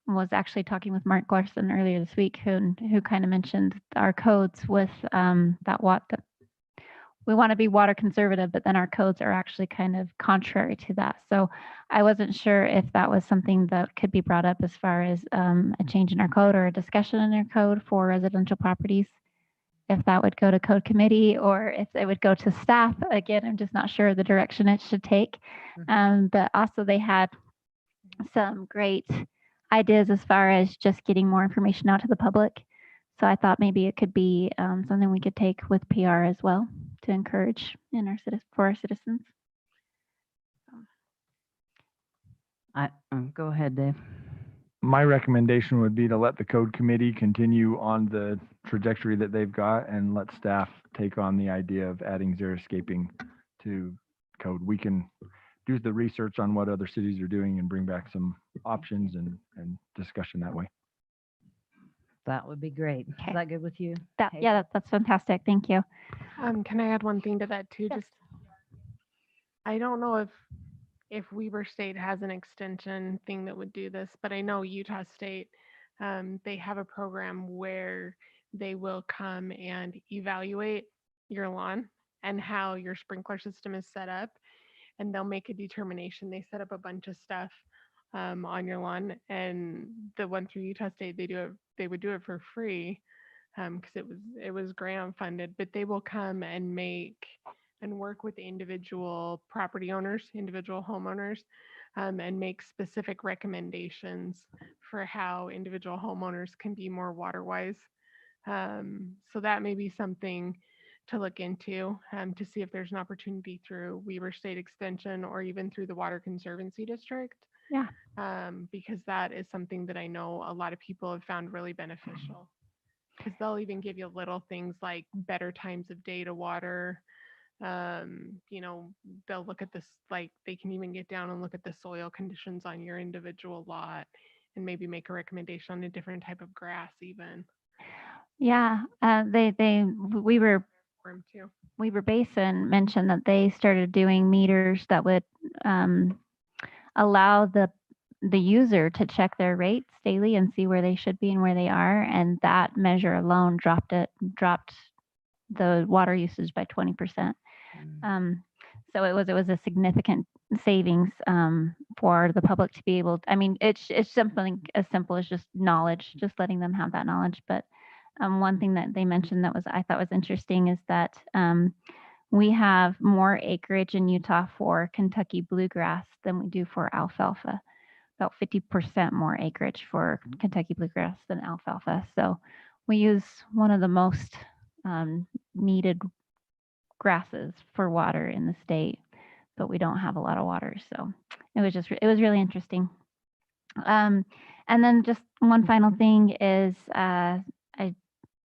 was actually talking with Mark Larson earlier this week, who kind of mentioned our codes with that we want to be water conservative, but then our codes are actually kind of contrary to that. So I wasn't sure if that was something that could be brought up as far as a change in our code or a discussion in our code for residential properties. If that would go to code committee or if it would go to staff. Again, I'm just not sure the direction it should take. But also they had some great ideas as far as just getting more information out to the public. So I thought maybe it could be something we could take with PR as well to encourage for our citizens. Go ahead, Dave. My recommendation would be to let the code committee continue on the trajectory that they've got and let staff take on the idea of adding xeriscaping to code. We can do the research on what other cities are doing and bring back some options and discussion that way. That would be great. Okay. Is that good with you? Yeah, that's fantastic. Thank you. Can I add one thing to that too? Yes. Just, I don't know if Weber State has an extension thing that would do this, but I know Utah State, they have a program where they will come and evaluate your lawn and how your sprinkler system is set up, and they'll make a determination. They set up a bunch of stuff on your lawn, and the one through Utah State, they would do it for free because it was grant funded, but they will come and make and work with individual property owners, individual homeowners, and make specific recommendations for how individual homeowners can be more water wise. So that may be something to look into to see if there's an opportunity through Weber State Extension or even through the Water Conservancy District. Yeah. Because that is something that I know a lot of people have found really beneficial. Because they'll even give you little things like better times of day to water. They'll look at this, like they can even get down and look at the soil conditions on your individual lot and maybe make a recommendation on a different type of grass even. Yeah, Weber Basin mentioned that they started doing meters that would allow the user to check their rates daily and see where they should be and where they are, and that measure alone dropped the water usage by 20%. So it was a significant savings for the public to be able to, it's something as simple as just knowledge, just letting them have that knowledge. But one thing that they mentioned that I thought was interesting is that we have more acreage in Utah for Kentucky bluegrass than we do for alfalfa. About 50% more acreage for Kentucky bluegrass than alfalfa. So we use one of the most needed grasses for water in the state, but we don't have a lot of water. So it was really interesting. And then just one final thing is I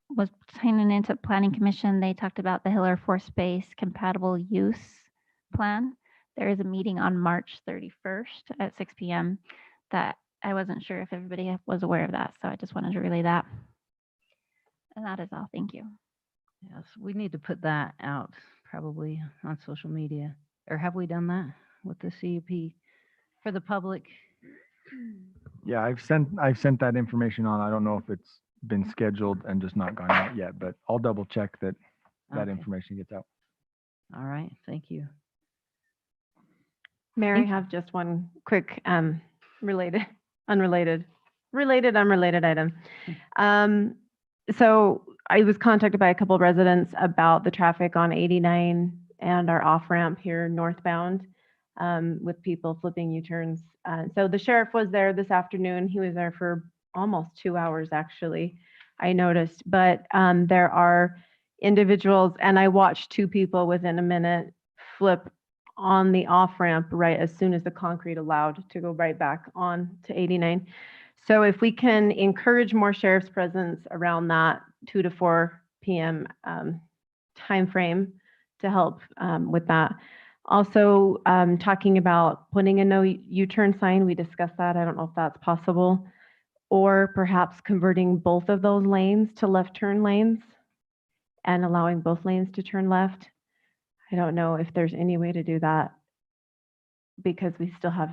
was signing into Planning Commission. They talked about the Hill Air Force Base compatible use plan. There is a meeting on March 31st at 6 p.m. that I wasn't sure if everybody was aware of that. So I just wanted to relay that. And that is all. Thank you. Yes, we need to put that out probably on social media. Or have we done that with the CUP for the public? Yeah, I've sent that information on. I don't know if it's been scheduled and just not gone out yet, but I'll double check that Okay. information gets out. All right, thank you. Mayor, I have just one quick unrelated item. So I was contacted by a couple of residents about the traffic on 89 and our off ramp here northbound. with people flipping U-turns. So the sheriff was there this afternoon. He was there for almost 2 hours, actually, I noticed. But there are individuals, and I watched 2 people within a minute flip on the off-ramp right as soon as the concrete allowed to go right back on to 89. So if we can encourage more sheriff's presence around that 2 to 4 p.m. Timeframe to help with that. Also, talking about putting a no U-turn sign, we discussed that. I don't know if that's possible. Or perhaps converting both of those lanes to left turn lanes and allowing both lanes to turn left. I don't know if there's any way to do that because we still have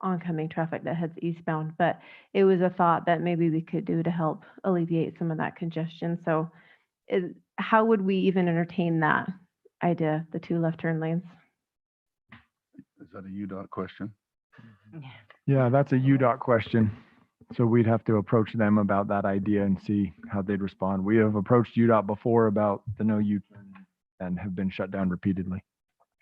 oncoming traffic that heads eastbound, but it was a thought that maybe we could do to help alleviate some of that congestion. So how would we even entertain that idea, the 2 left turn lanes? Is that a UDOT question? Yeah, that's a UDOT question. So we'd have to approach them about that idea and see how they'd respond. We have approached UDOT before about the no U-turn and have been shut down repeatedly.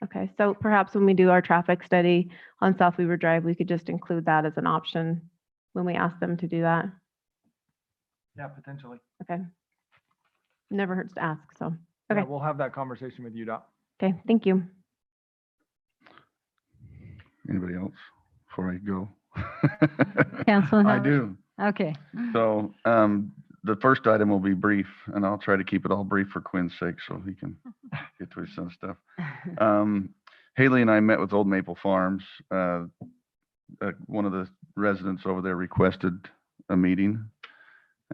Okay, so perhaps when we do our traffic study on South Weaver Drive, we could just include that as an option when we ask them to do that. Yeah, potentially. Okay. Never hurts to ask, so, Yeah, okay, we'll have that conversation with UDOT. okay, thank you. Anybody else before I go? Councilman I Howard? do. Okay. So the first item will be brief, and I'll try to keep it all brief for Quinn's sake so he can get to his son stuff. Haley and I met with Old Maple Farms. One of the residents over there requested a meeting,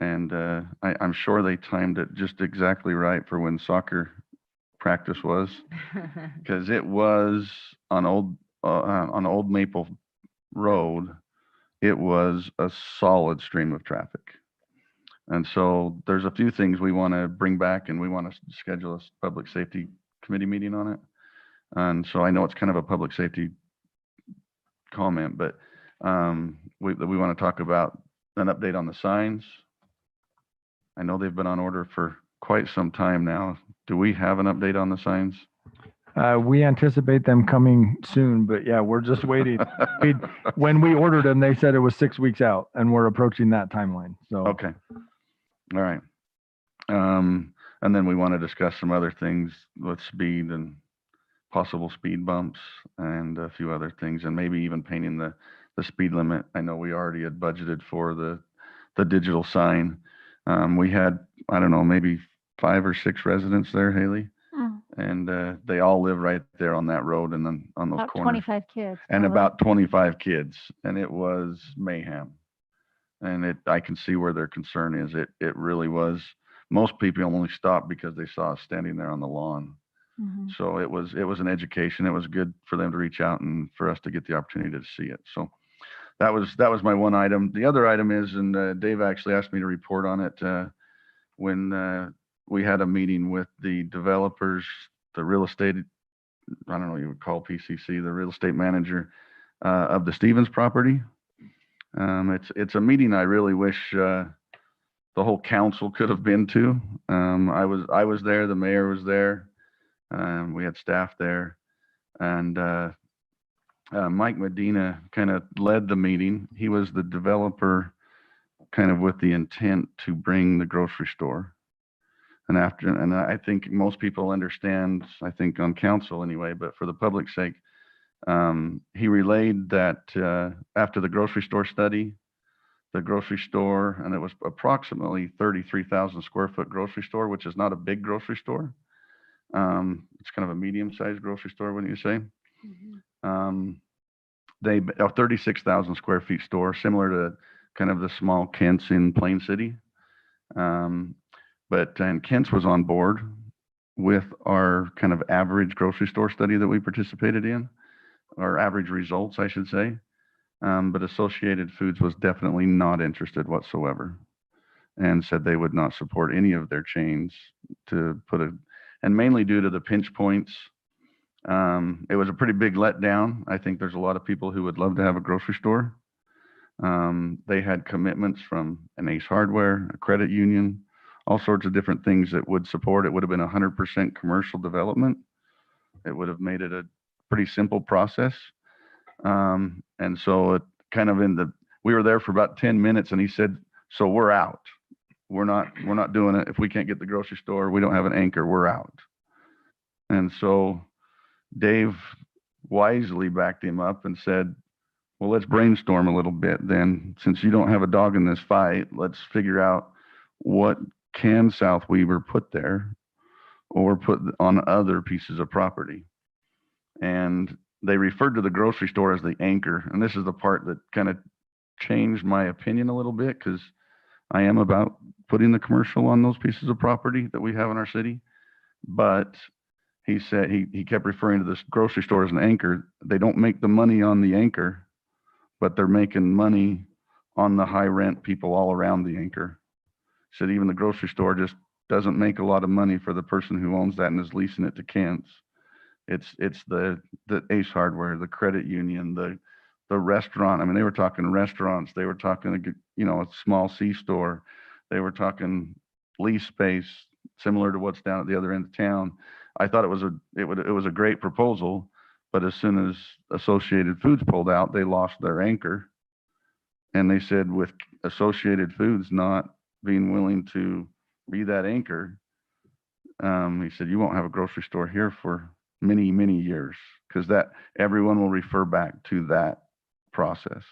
and I'm sure they timed it just exactly right for when soccer practice was, because it was on Old Maple Road. It was a solid stream of traffic. And so there's a few things we want to bring back, and we want to schedule a public safety committee meeting on it. And so I know it's kind of a public safety comment, but we want to talk about an update on the signs. I know they've been on order for quite some time now. Do we have an update on the signs? We anticipate them coming soon, but yeah, we're just waiting. When we ordered them, they said it was 6 weeks out, and we're approaching that timeline. So Okay. All right. And then we want to discuss some other things with speed and possible speed bumps and a few other things, and maybe even painting the speed limit. I know we already had budgeted for the digital sign. We had, I don't know, maybe 5 or 6 residents there, Haley. And they all live right there on that road and then on those About corners. 25 kids. And probably. about 25 kids, and it was mayhem. And I can see where their concern is. It really was. Most people only stopped because they saw us standing there on the lawn. Mhm. So it was an education. It was good for them to reach out and for us to get the opportunity to see it. So that was my one item. The other item is, and Dave actually asked me to report on it when we had a meeting with the developers, the real estate, I don't know what you would call PCC, the real estate manager of the Stevens property. It's a meeting I really wish the whole council could have been to. I was there, the mayor was there, we had staff there, and Mike Medina kind of led the meeting. He was the developer, kind of with the intent to bring the grocery store. And I think most people understand, I think on council anyway, but for the public's sake, he relayed that after the grocery store study, the grocery store, and it was approximately 33,000 square foot grocery store, which is not a big grocery store. It's kind of a medium-sized grocery store, wouldn't you say? They a 36,000 square feet store, similar to kind of the small Kent's in Plain City. And Kent's was on board with our kind of average grocery store study that we participated in, or average results, I should say. But Associated Foods was definitely not interested whatsoever and said they would not support any of their chains to put and mainly due to the pinch points. It was a pretty big letdown. I think there's a lot of people who would love to have a grocery store. They had commitments from an Ace Hardware, a credit union, all sorts of different things that would support. It would have been 100% commercial development. It would have made it a pretty simple process. And so it kind of we were there for about 10 minutes and he said, so we're out. We're not doing it. If we can't get the grocery store, we don't have an anchor, we're out. And so Dave wisely backed him up and said, well, let's brainstorm a little bit then. Since you don't have a dog in this fight, let's figure out what can South Weber put there or put on other pieces of property. And they referred to the grocery store as the anchor. And this is the part that kind of changed my opinion a little bit, because I am about putting the commercial on those pieces of property that we have in our city. But he said, he kept referring to this grocery store as an anchor. They don't make the money on the anchor, but they're making money on the high rent people all around the anchor. Said even the grocery store just doesn't make a lot of money for the person who owns that and is leasing it to Kent's. It's the Ace Hardware, the credit union, the restaurant. I mean, they were talking restaurants. They were talking, a small C-store. They were talking lease space, similar to what's down at the other end of town. I thought it was a great proposal, but as soon as Associated Foods pulled out, they lost their anchor. And they said with Associated Foods not being willing to be that anchor, he said, you won't have a grocery store here for many, many years, because that everyone will refer back to that process.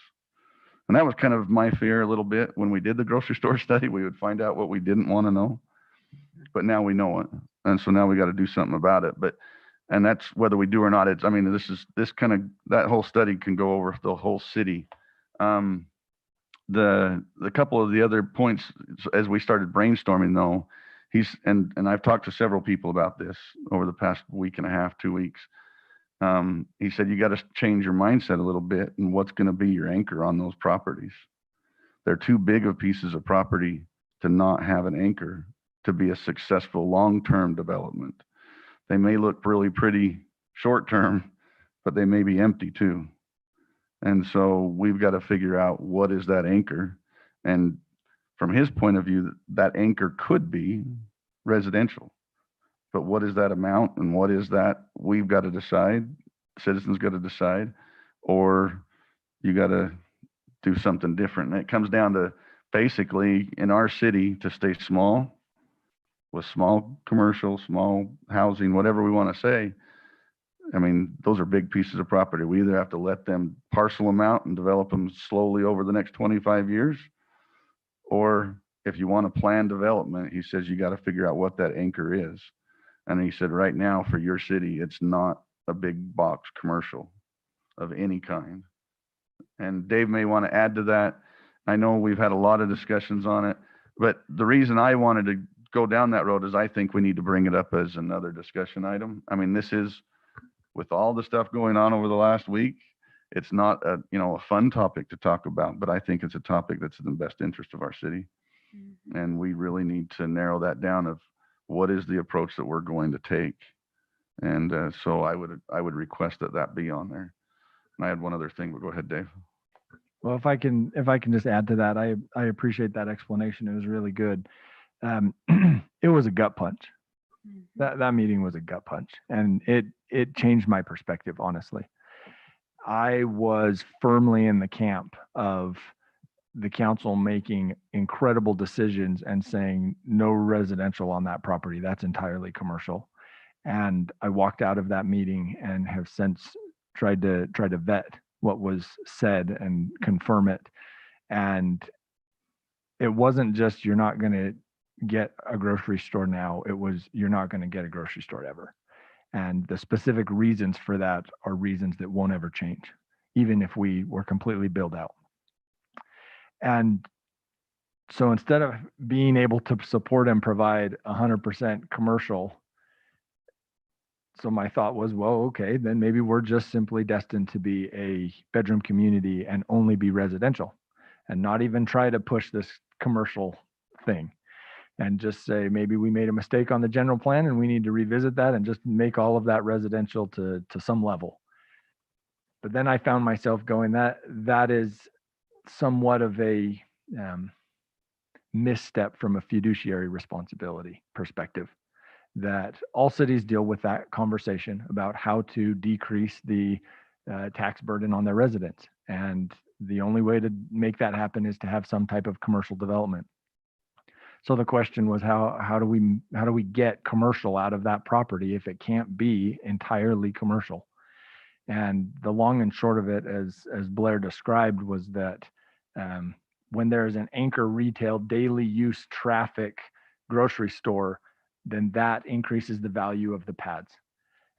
And that was kind of my fear a little bit. When we did the grocery store study, we would find out what we didn't want to know, but now we know it. And so now we got to do something about it. And that's whether we do or not. That whole study can go over the whole city. The couple of the other points as we started brainstorming though, and I've talked to several people about this over the past week and a half, 2 weeks. He said, you got to change your mindset a little bit and what's going to be your anchor on those properties. They're too big of pieces of property to not have an anchor to be a successful long-term development. They may look really pretty short-term, but they may be empty too. And so we've got to figure out what is that anchor. And from his point of view, that anchor could be residential. But what is that amount and what is that? We've got to decide, citizens got to decide, or you got to do something different. And it comes down to basically in our city to stay small, with small commercial, small housing, whatever we want to say. I mean, those are big pieces of property. We either have to let them parcel them out and develop them slowly over the next 25 years, or if you want to plan development, he says you got to figure out what that anchor is. And he said, right now for your city, it's not a big box commercial of any kind. And Dave may want to add to that. I know we've had a lot of discussions on it, but the reason I wanted to go down that road is I think we need to bring it up as another discussion item. I mean, this is, with all the stuff going on over the last week, it's not a fun topic to talk about, but I think it's a topic that's in the best interest of our city. Mm-hmm. And we really need to narrow that down of what is the approach that we're going to take. And so I would request that be on there. And I had one other thing, but go ahead, Dave. Well, if I can just add to that, I appreciate that explanation. It was really good. It was a gut punch. That meeting was a gut punch, and it changed my perspective, honestly. I was firmly in the camp of the council making incredible decisions and saying no residential on that property. That's entirely commercial. And I walked out of that meeting and have since tried to vet what was said and confirm it. And it wasn't just you're not going to get a grocery store now. It was you're not going to get a grocery store ever. And the specific reasons for that are reasons that won't ever change, even if we were completely built out. And so instead of being able to support and provide 100% commercial, so my thought was, well, okay, then maybe we're just simply destined to be a bedroom community and only be residential and not even try to push this commercial thing. And just say, maybe we made a mistake on the general plan and we need to revisit that and just make all of that residential to some level. But then I found myself going, that is somewhat of a misstep from a fiduciary responsibility perspective. that all cities deal with that conversation about how to decrease the tax burden on their residents. And the only way to make that happen is to have some type of commercial development. So the question was, how do we get commercial out of that property if it can't be entirely commercial? And the long and short of it, as Blair described, was that when there's an anchor retail daily use traffic grocery store, then that increases the value of the pads.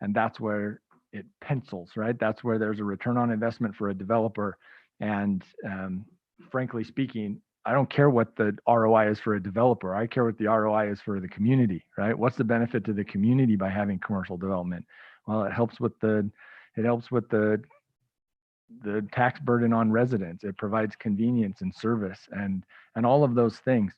And that's where it pencils, right? That's where there's a return on investment for a developer. And frankly speaking, I don't care what the ROI is for a developer. I care what the ROI is for the community, right? What's the benefit to the community by having commercial development? Well, it helps with the tax burden on residents. It provides convenience and service and all of those things.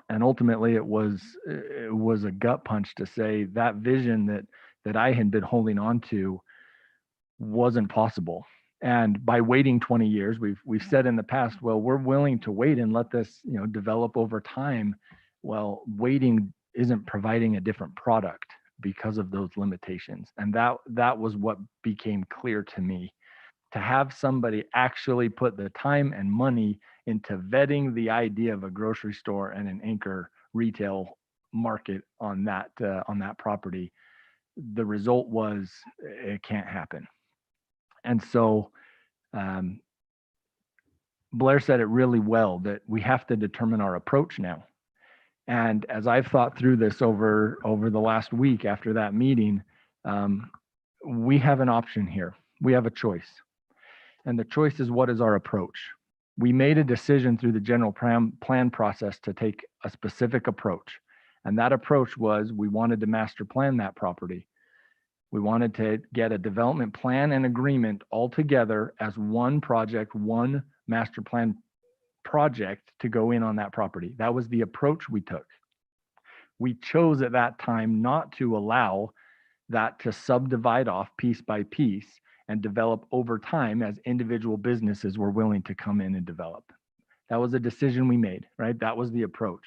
And ultimately, it was a gut punch to say that vision that I had been holding on to wasn't possible. And by waiting 20 years, we've said in the past, well, we're willing to wait and let this, develop over time. Well, waiting isn't providing a different product because of those limitations. And that was what became clear to me. To have somebody actually put the time and money into vetting the idea of a grocery store and an anchor retail market on that property, the result was it can't happen. And so Blair said it really well, that we have to determine our approach now. And as I've thought through this over the last week after that meeting, we have an option here. We have a choice. And the choice is, what is our approach? We made a decision through the general plan process to take a specific approach. And that approach was, we wanted to master plan that property. We wanted to get a development plan and agreement all together as one project, one master plan project to go in on that property. That was the approach we took. We chose at that time not to allow that to subdivide off piece by piece and develop over time as individual businesses were willing to come in and develop. That was a decision we made, right? That was the approach.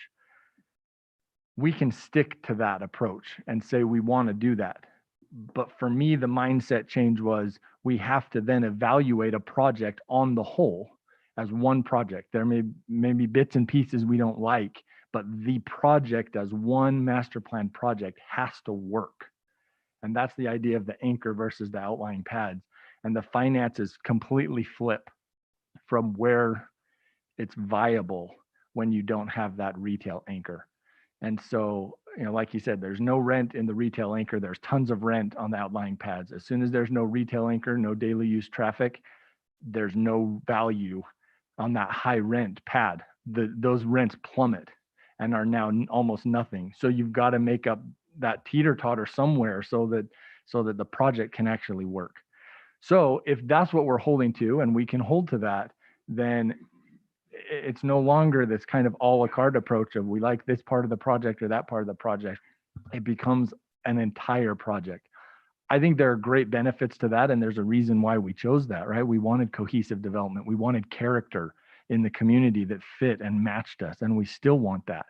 We can stick to that approach and say we want to do that. But for me, the mindset change was, we have to then evaluate a project on the whole as one project. There may be bits and pieces we don't like, but the project as one master plan project has to work. And that's the idea of the anchor versus the outlying pads. And the finances completely flip from where it's viable when you don't have that retail anchor. And so, like you said, there's no rent in the retail anchor. There's tons of rent on the outlying pads. As soon as there's no retail anchor, no daily use traffic, there's no value on that high rent pad. Those rents plummet and are now almost nothing. So you've got to make up that teeter-totter somewhere so that the project can actually work. So if that's what we're holding to, and we can hold to that, then it's no longer this kind of a la carte approach of, we like this part of the project or that part of the project. It becomes an entire project. I think there are great benefits to that, and there's a reason why we chose that, right? We wanted cohesive development. We wanted character in the community that fit and matched us, and we still want that.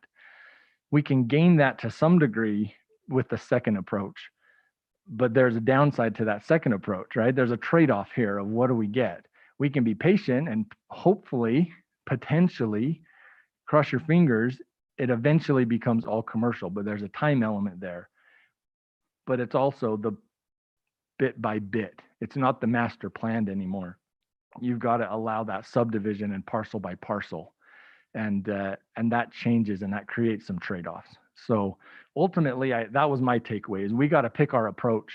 We can gain that to some degree with the second approach, but there's a downside to that second approach, right? There's a trade-off here of, what do we get? We can be patient and hopefully, potentially, cross your fingers, it eventually becomes all commercial, but there's a time element there. But it's also the bit by bit. It's not the master planned anymore. You've got to allow that subdivision and parcel by parcel. And that changes, and that creates some trade-offs. So ultimately, that was my takeaway, is we got to pick our approach.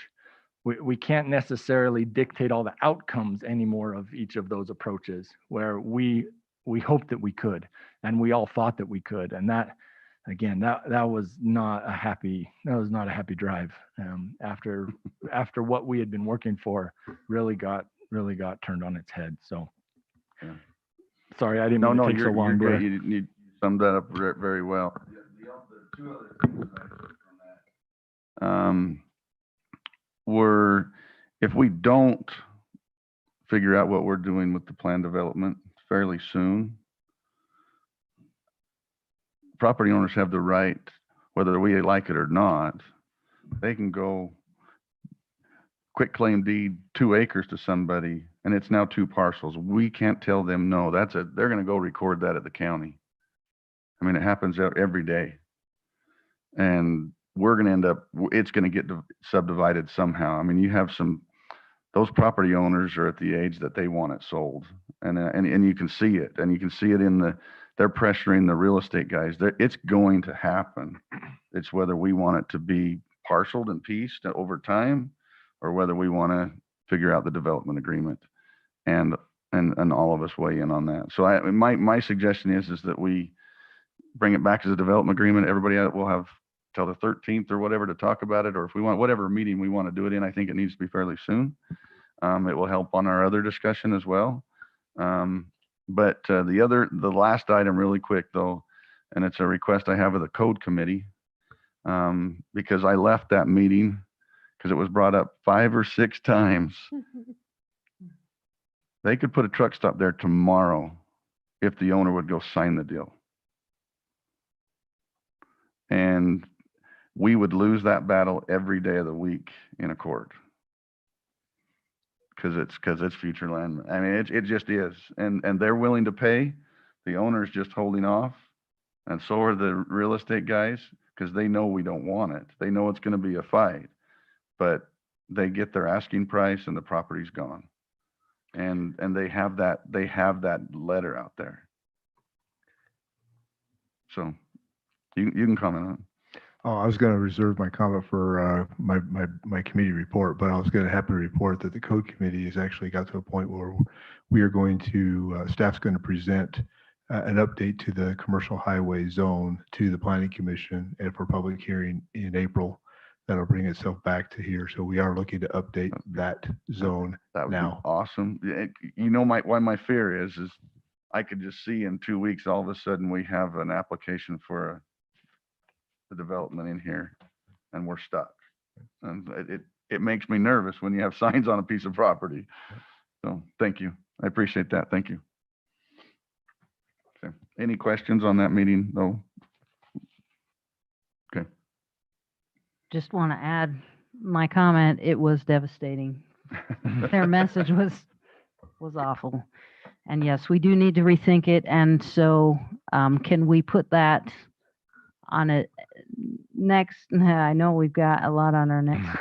We can't necessarily dictate all the outcomes anymore of each of those approaches, where we hoped that we could, and we all thought that we could. And that, again, that was not a happy drive. After what we had been working for really got turned on its head. So yeah. Sorry, I didn't mean to take so long. You're great. You summed that up very well. The two other things I took from that were, if we don't figure out what we're doing with the plan development fairly soon, property owners have the right, whether we like it or not, They can go quick claim deed 2 acres to somebody and it's now 2 parcels. We can't tell them no. They're going to go record that at the county. I mean, it happens every day. And we're going to end up, it's going to get subdivided somehow. I mean, you have those property owners are at the age that they want it sold. And you can see it. And you can see it they're pressuring the real estate guys. It's going to happen. It's whether we want it to be parceled and pieced over time, or whether we want to figure out the development agreement and all of us weigh in on that. So my suggestion is that we bring it back as a development agreement. Everybody will have till the 13th or whatever to talk about it, or if we want whatever meeting we want to do it in. I think it needs to be fairly soon. It will help on our other discussion as well. But the last item really quick though, and it's a request I have of the code committee, because I left that meeting because it was brought up 5 or 6 times. They could put a truck stop there tomorrow if the owner would go sign the deal. And we would lose that battle every day of the week in a court. Because it's future land. I mean, it just is. And they're willing to pay. The owner's just holding off. And so are the real estate guys, because they know we don't want it. They know it's going to be a fight. But they get their asking price and the property's gone. And they have that letter out there. So you can comment on it. Oh, I was going to reserve my comment for my committee report, but I was going to happy to report that the code committee has actually got to a point where we are going to, staff's going to present an update to the commercial highway zone to the planning commission and for public hearing in April. That'll bring itself back to here. So we are looking to update that zone That would now. be awesome. You know, my fear is I could just see in 2 weeks, all of a sudden we have an application for the development in here and we're stuck. And it makes me nervous when you have signs on a piece of property. So thank you. I appreciate that. Thank you. Okay. Any questions on that meeting though? Okay. Just want to add my comment. It was devastating. Their message was awful. And yes, we do need to rethink it. And so can we put that on a next? I know we've got a lot on our next.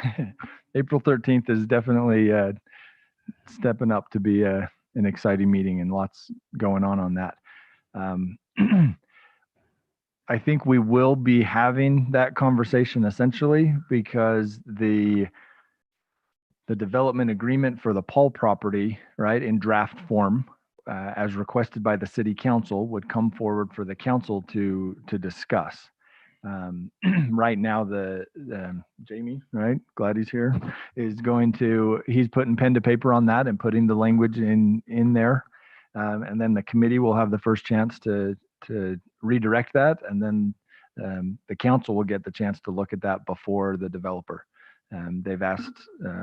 April 13th is definitely stepping up to be an exciting meeting and lots going on that. I think we will be having that conversation essentially because the development agreement for the Paul property, right, in draft form, as requested by the city council, would come forward for the council to discuss. Right now, the Jamie, right, glad he's here, he's putting pen to paper on that and putting the language in there. And then the committee will have the first chance to redirect that. And then the council will get the chance to look at that before the developer. They've asked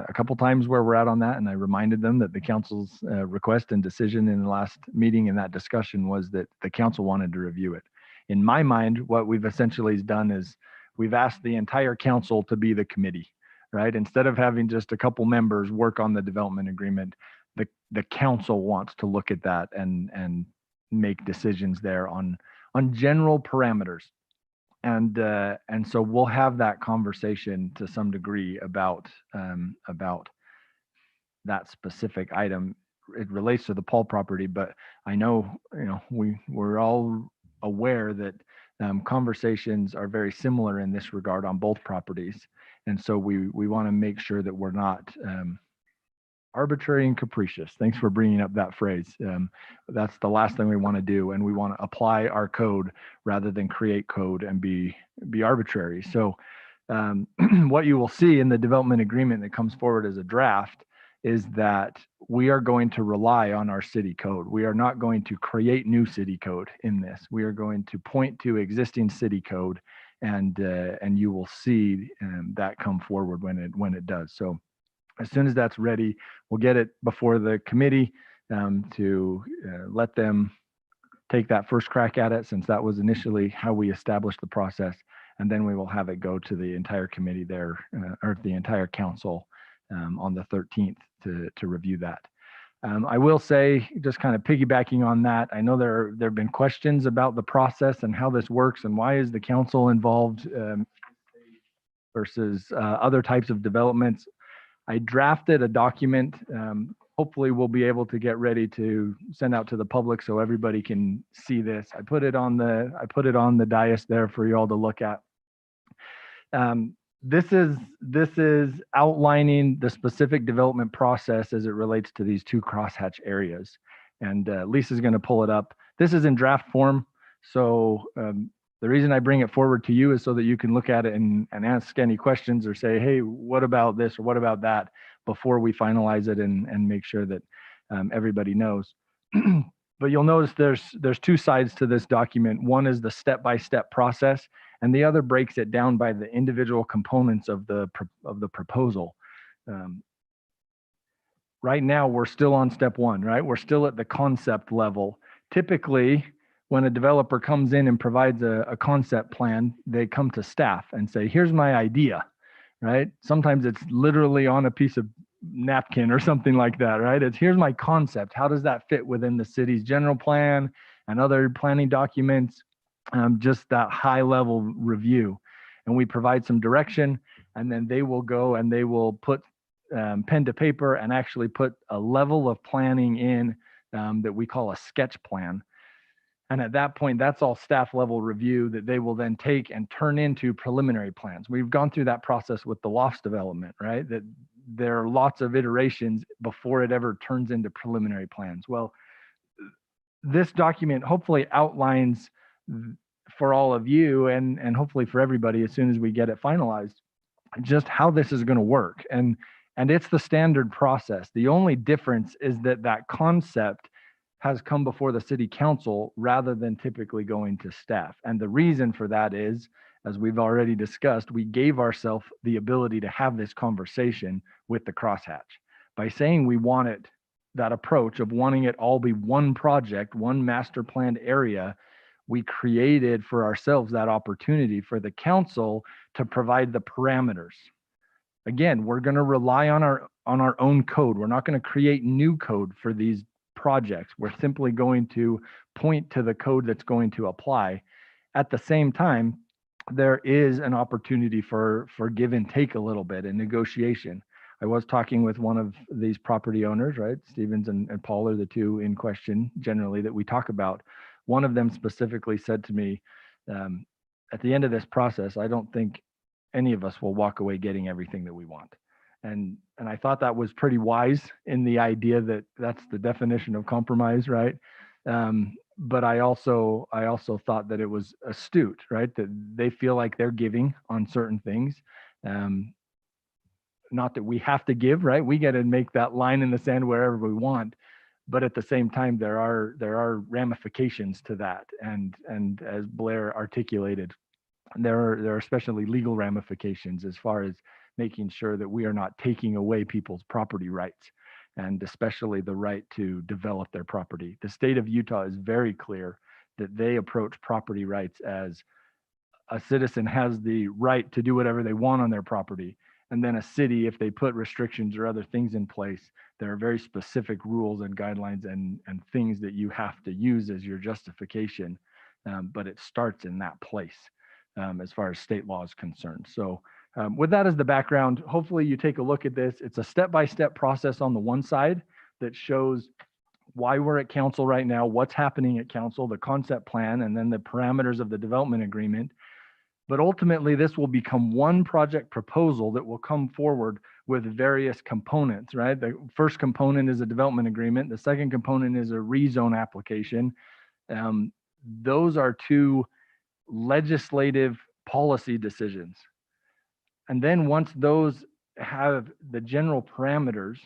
a couple times where we're at on that. And I reminded them that the council's request and decision in the last meeting in that discussion was that the council wanted to review it. In my mind, what we've essentially done is we've asked the entire council to be the committee, right? Instead of having just a couple members work on the development agreement, the council wants to look at that and make decisions there on general parameters. And so we'll have that conversation to some degree about that specific item. It relates to the Paul property, but I know, we're all aware that conversations are very similar in this regard on both properties. And so we want to make sure that we're not arbitrary and capricious. Thanks for bringing up that phrase. That's the last thing we want to do. And we want to apply our code rather than create code and be arbitrary. So what you will see in the development agreement that comes forward as a draft is that we are going to rely on our city code. We are not going to create new city code in this. We are going to point to existing city code, and you will see that come forward when it does. So as soon as that's ready, we'll get it before the committee to let them take that first crack at it, since that was initially how we established the process. And then we will have it go to the entire committee there, or the entire council on the 13th to review that. I will say, just kind of piggybacking on that, I know there have been questions about the process and how this works and why is the council involved versus other types of developments. I drafted a document. Hopefully we'll be able to get ready to send out to the public so everybody can see this. I put it on the dais there for you all to look at. This is outlining the specific development process as it relates to these two crosshatch areas. And Lisa's going to pull it up. This is in draft form. So the reason I bring it forward to you is so that you can look at it and ask any questions or say, hey, what about this or what about that before we finalize it and make sure that everybody knows. But you'll notice there's two sides to this document. One is the step-by-step process, and the other breaks it down by the individual components of the proposal. Right now, we're still on step one, right? We're still at the concept level. Typically, when a developer comes in and provides a concept plan, they come to staff and say, here's my idea, right? Sometimes it's literally on a piece of napkin or something like that, right? It's here's my concept. How does that fit within the city's general plan and other planning documents? Just that high level review. And we provide some direction, and then they will go and they will put pen to paper and actually put a level of planning in that we call a sketch plan. And at that point, that's all staff level review that they will then take and turn into preliminary plans. We've gone through that process with the lofts development, right? That there are lots of iterations before it ever turns into preliminary plans. Well, this document hopefully outlines for all of you and hopefully for everybody as soon as we get it finalized, just how this is going to work. And it's the standard process. The only difference is that concept has come before the city council rather than typically going to staff. And the reason for that is, as we've already discussed, we gave ourselves the ability to have this conversation with the crosshatch. By saying we want it, that approach of wanting it all be one project, one master planned area, we created for ourselves that opportunity for the council to provide the parameters. Again, we're going to rely on our own code. We're not going to create new code for these projects. We're simply going to point to the code that's going to apply. At the same time, there is an opportunity for give and take a little bit in negotiation. I was talking with one of these property owners, right? Stevens and Paul are the two in question generally that we talk about. One of them specifically said to me, at the end of this process, I don't think any of us will walk away getting everything that we want. And I thought that was pretty wise in the idea that that's the definition of compromise, right? But I also thought that it was astute, right? That they feel like they're giving on certain things. Not that we have to give, right? We get to make that line in the sand wherever we want. But at the same time, there are ramifications to that. And as Blair articulated, there are especially legal ramifications as far as making sure that we are not taking away people's property rights, and especially the right to develop their property. The state of Utah is very clear that they approach property rights as a citizen has the right to do whatever they want on their property. And then a city, if they put restrictions or other things in place, there are very specific rules and guidelines and things that you have to use as your justification. But it starts in that place as far as state law is concerned. So with that as the background, hopefully you take a look at this. It's a step-by-step process on the one side that shows why we're at council right now, what's happening at council, the concept plan, and then the parameters of the development agreement. But ultimately, this will become one project proposal that will come forward with various components, right? The first component is a development agreement. The second component is a rezone application. Those are two legislative policy decisions. And then once those have the general parameters,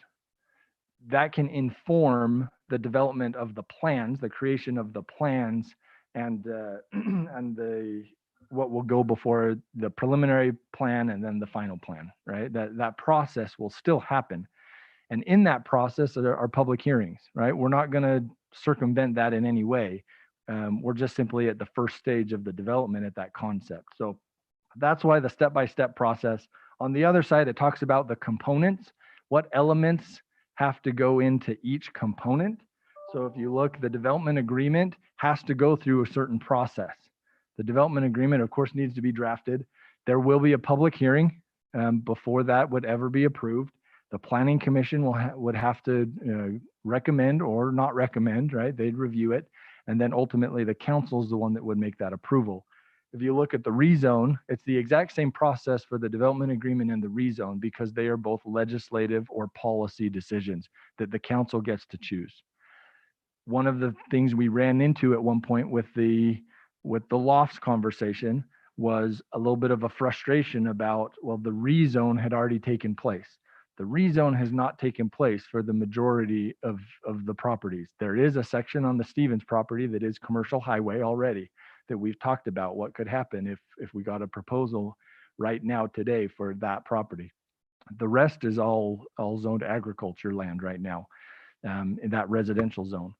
that can inform the development of the plans, the creation of the plans, and what will go before the preliminary plan and then the final plan, right? That process will still happen. And in that process are public hearings, right? We're not going to circumvent that in any way. We're just simply at the first stage of the development at that concept. So That's why the step-by-step process. On the other side, it talks about the components, what elements have to go into each component. So if you look, the development agreement has to go through a certain process. The development agreement, of course, needs to be drafted. There will be a public hearing before that would ever be approved. The planning commission would have to recommend or not recommend, right? They'd review it. And then ultimately the council is the one that would make that approval. If you look at the rezone, it's the exact same process for the development agreement and the rezone because they are both legislative or policy decisions that the council gets to choose. One of the things we ran into at one point with the lofts conversation was a little bit of a frustration about, well, the rezone had already taken place. The rezone has not taken place for the majority of the properties. There is a section on the Stevens property that is commercial highway already that we've talked about what could happen if we got a proposal right now today for that property. The rest is all zoned agriculture land right now in that residential zone,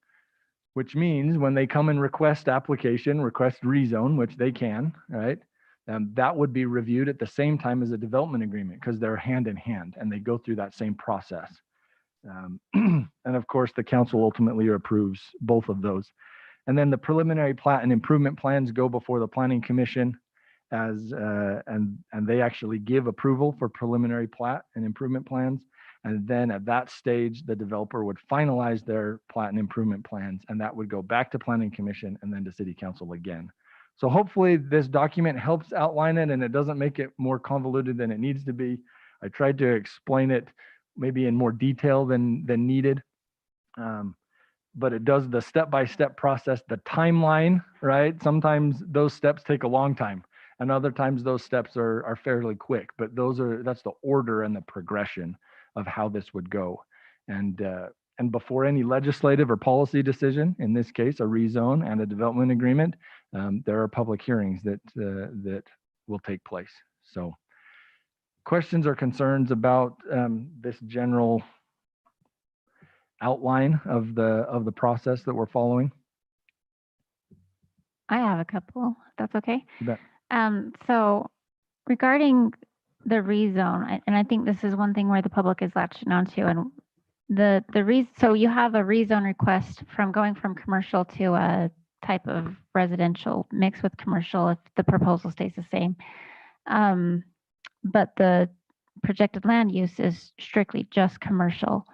which means when they come and request rezone, which they can, right? That would be reviewed at the same time as a development agreement because they're hand in hand and they go through that same process. And of course, the council ultimately approves both of those. And then the preliminary plat and improvement plans go before the planning commission and they actually give approval for preliminary plat and improvement plans. And then at that stage, the developer would finalize their plat and improvement plans, and that would go back to planning commission and then to city council again. So hopefully this document helps outline it and it doesn't make it more convoluted than it needs to be. I tried to explain it maybe in more detail than needed. But it does the step-by-step process, the timeline, right? Sometimes those steps take a long time and other times those steps are fairly quick, but that's the order and the progression of how this would go. And before any legislative or policy decision, in this case, a rezone and a development agreement, there are public hearings that will take place. So questions or concerns about this general outline of the process that we're following? I have a couple, if that's okay. You bet. So regarding the rezone, and I think this is one thing where the public is latching onto, and so you have a rezone request from going from commercial to a type of residential mixed with commercial if the proposal stays the same. But the projected land use is strictly just commercial.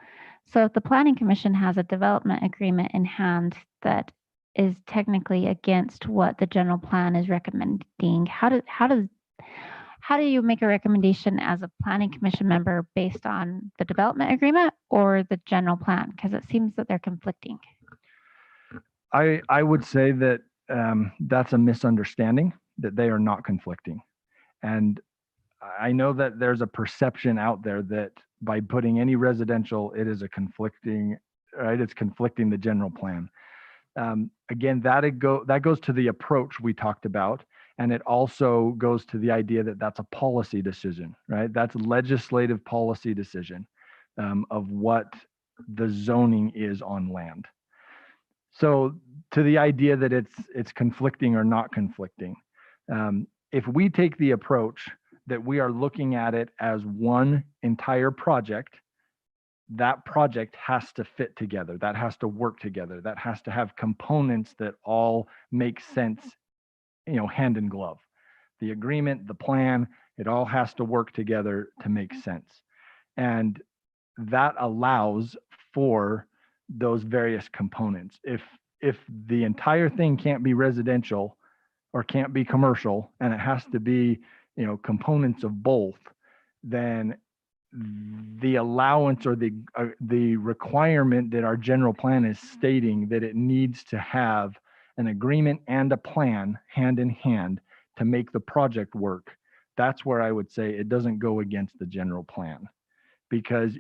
So if the planning commission has a development agreement in hand that is technically against what the general plan is recommending, how do you make a recommendation as a planning commission member based on the development agreement or the general plan? Because it seems that they're conflicting. I would say that that's a misunderstanding, that they are not conflicting. And I know that there's a perception out there that by putting any residential, it is a conflicting, right? It's conflicting the general plan. Again, that goes to the approach we talked about. And it also goes to the idea that that's a policy decision, right? That's a legislative policy decision of what the zoning is on land. So to the idea that it's conflicting or not conflicting, if we take the approach that we are looking at it as one entire project, that project has to fit together, that has to work together, that has to have components that all make sense, hand in glove. The agreement, the plan, it all has to work together to make sense. And that allows for those various components. If the entire thing can't be residential or can't be commercial and it has to be, components of both, then the allowance or the requirement that our general plan is stating that it needs to have an agreement and a plan hand in hand to make the project work, that's where I would say it doesn't go against the general plan, because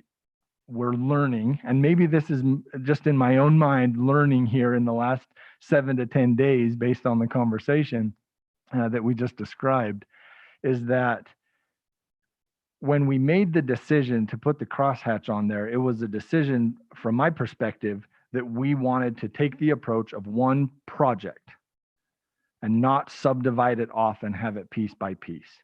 we're learning, and maybe this is just in my own mind learning here in the last 7 to 10 days based on the conversation that we just described, is that when we made the decision to put the crosshatch on there, it was a decision from my perspective that we wanted to take the approach of one project and not subdivide it off and have it piece by piece.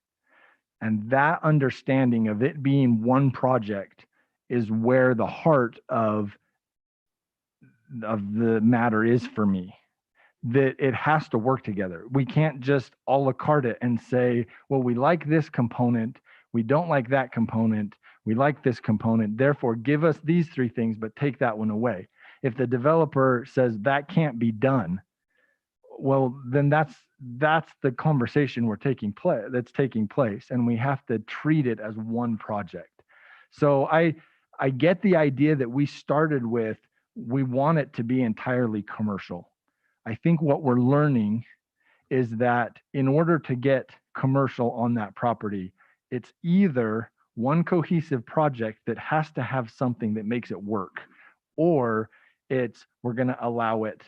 And that understanding of it being one project is where the heart of the matter is for me. That it has to work together. We can't just a la carte it and say, well, we like this component, we don't like that component, we like this component, therefore give us these three things, but take that one away. If the developer says that can't be done, well, then that's the conversation that's taking place, and we have to treat it as one project. So I get the idea that we started with, we want it to be entirely commercial. I think what we're learning is that in order to get commercial on that property, it's either one cohesive project that has to have something that makes it work, or it's we're going to allow it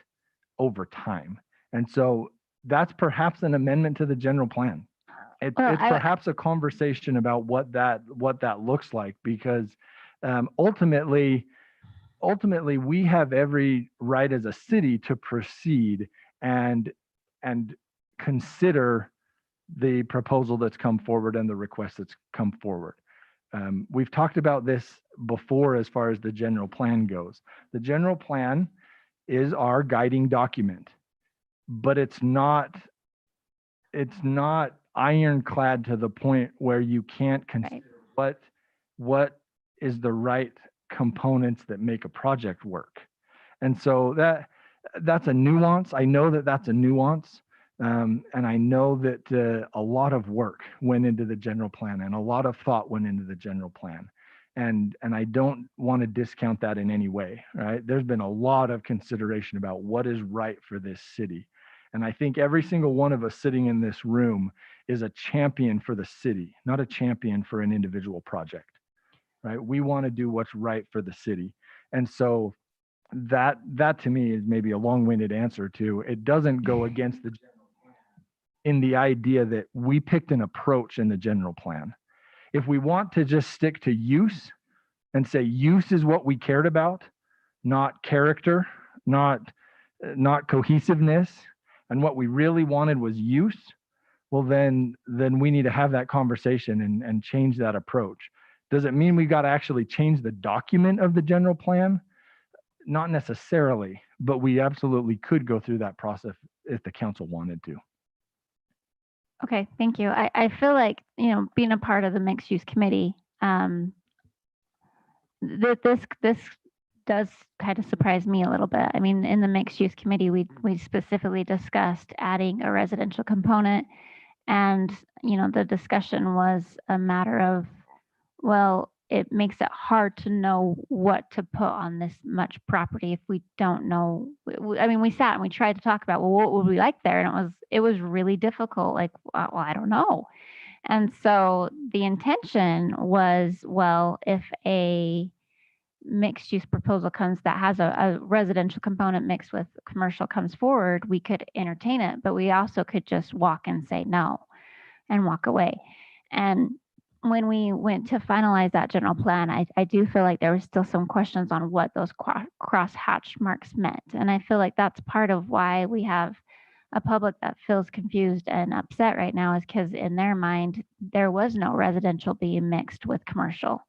over time. And so that's perhaps an amendment to the general plan. It's perhaps a conversation about what that looks like, because ultimately we have every right as a city to proceed and consider the proposal that's come forward and the request that's come forward. We've talked about this before as far as the general plan goes. The general plan is our guiding document, but it's not ironclad to the point where you can't consider what is the right components that make a project work. And so that's a nuance. I know that that's a nuance. And I know that a lot of work went into the general plan and a lot of thought went into the general plan. And I don't want to discount that in any way, right? There's been a lot of consideration about what is right for this city. And I think every single one of us sitting in this room is a champion for the city, not a champion for an individual project, right? We want to do what's right for the city. And so that to me is maybe a long-winded answer to, it doesn't go against the general plan in the idea that we picked an approach in the general plan. If we want to just stick to use and say use is what we cared about, not character, not cohesiveness, and what we really wanted was use, well, then we need to have that conversation and change that approach. Does it mean we got to actually change the document of the general plan? Not necessarily, but we absolutely could go through that process if the council wanted to. Okay, thank you. I feel like, being a part of the mixed use committee, this does kind of surprise me a little bit. I mean, in the mixed use committee, we specifically discussed adding a residential component, and the discussion was a matter of, well, it makes it hard to know what to put on this much property if we don't know. I mean, we sat and we tried to talk about, well, what would we like there? And it was really difficult. Like, well, I don't know. And so the intention was, well, if a mixed use proposal comes that has a residential component mixed with commercial comes forward, we could entertain it, but we also could just walk and say no and walk away. And when we went to finalize that general plan, I do feel like there was still some questions on what those cross hatch marks meant. And I feel like that's part of why we have a public that feels confused and upset right now, is because in their mind, there was no residential being mixed with commercial.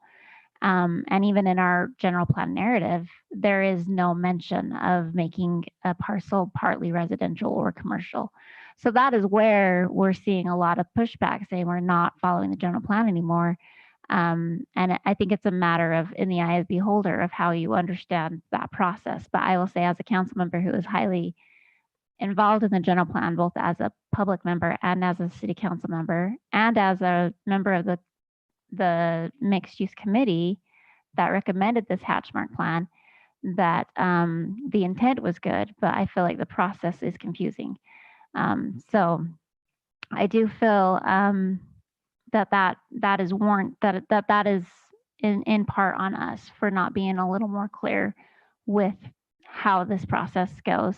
And even in our general plan narrative, there is no mention of making a parcel partly residential or commercial. So that is where we're seeing a lot of pushback saying we're not following the general plan anymore. And I think it's a matter of, in the eye of the beholder, of how you understand that process. But I will say, as a council member who is highly involved in the general plan, both as a public member and as a city council member, and as a member of the mixed use committee that recommended this hatchmark plan, that the intent was good, but I feel like the process is confusing. So I do feel that is that is in part on us for not being a little more clear with how this process goes,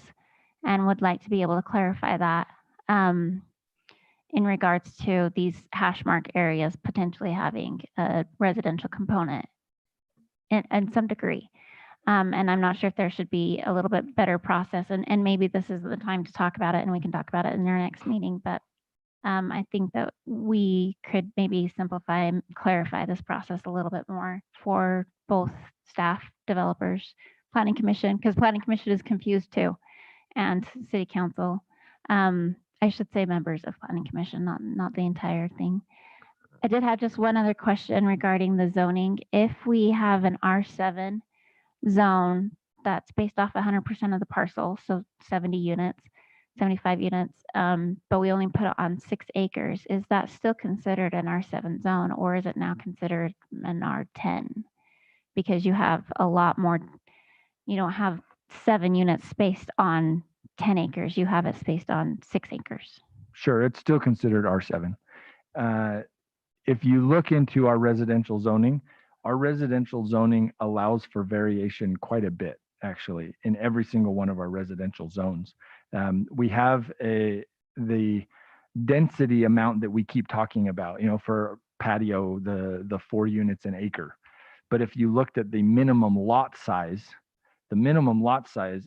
and would like to be able to clarify that in regards to these hash mark areas potentially having a residential component in some degree. And I'm not sure if there should be a little bit better process, and maybe this is the time to talk about it and we can talk about it in our next meeting, but I think that we could maybe simplify and clarify this process a little bit more for both staff, developers, planning commission, because planning commission is confused too, and city council. I should say members of planning commission, not the entire thing. I did have just one other question regarding the zoning. If we have an R7 zone that's based off 100% of the parcel, so 70 units, 75 units, but we only put it on 6 acres, is that still considered an R7 zone, or is it now considered an R10? Because you have a lot more, you don't have 7 units spaced on 10 acres, you have it spaced on 6 acres. Sure, it's still considered R7. If you look into our residential zoning allows for variation quite a bit, actually, in every single one of our residential zones. We have the density amount that we keep talking about, for patio, the 4 units an acre. But if you looked at the minimum lot size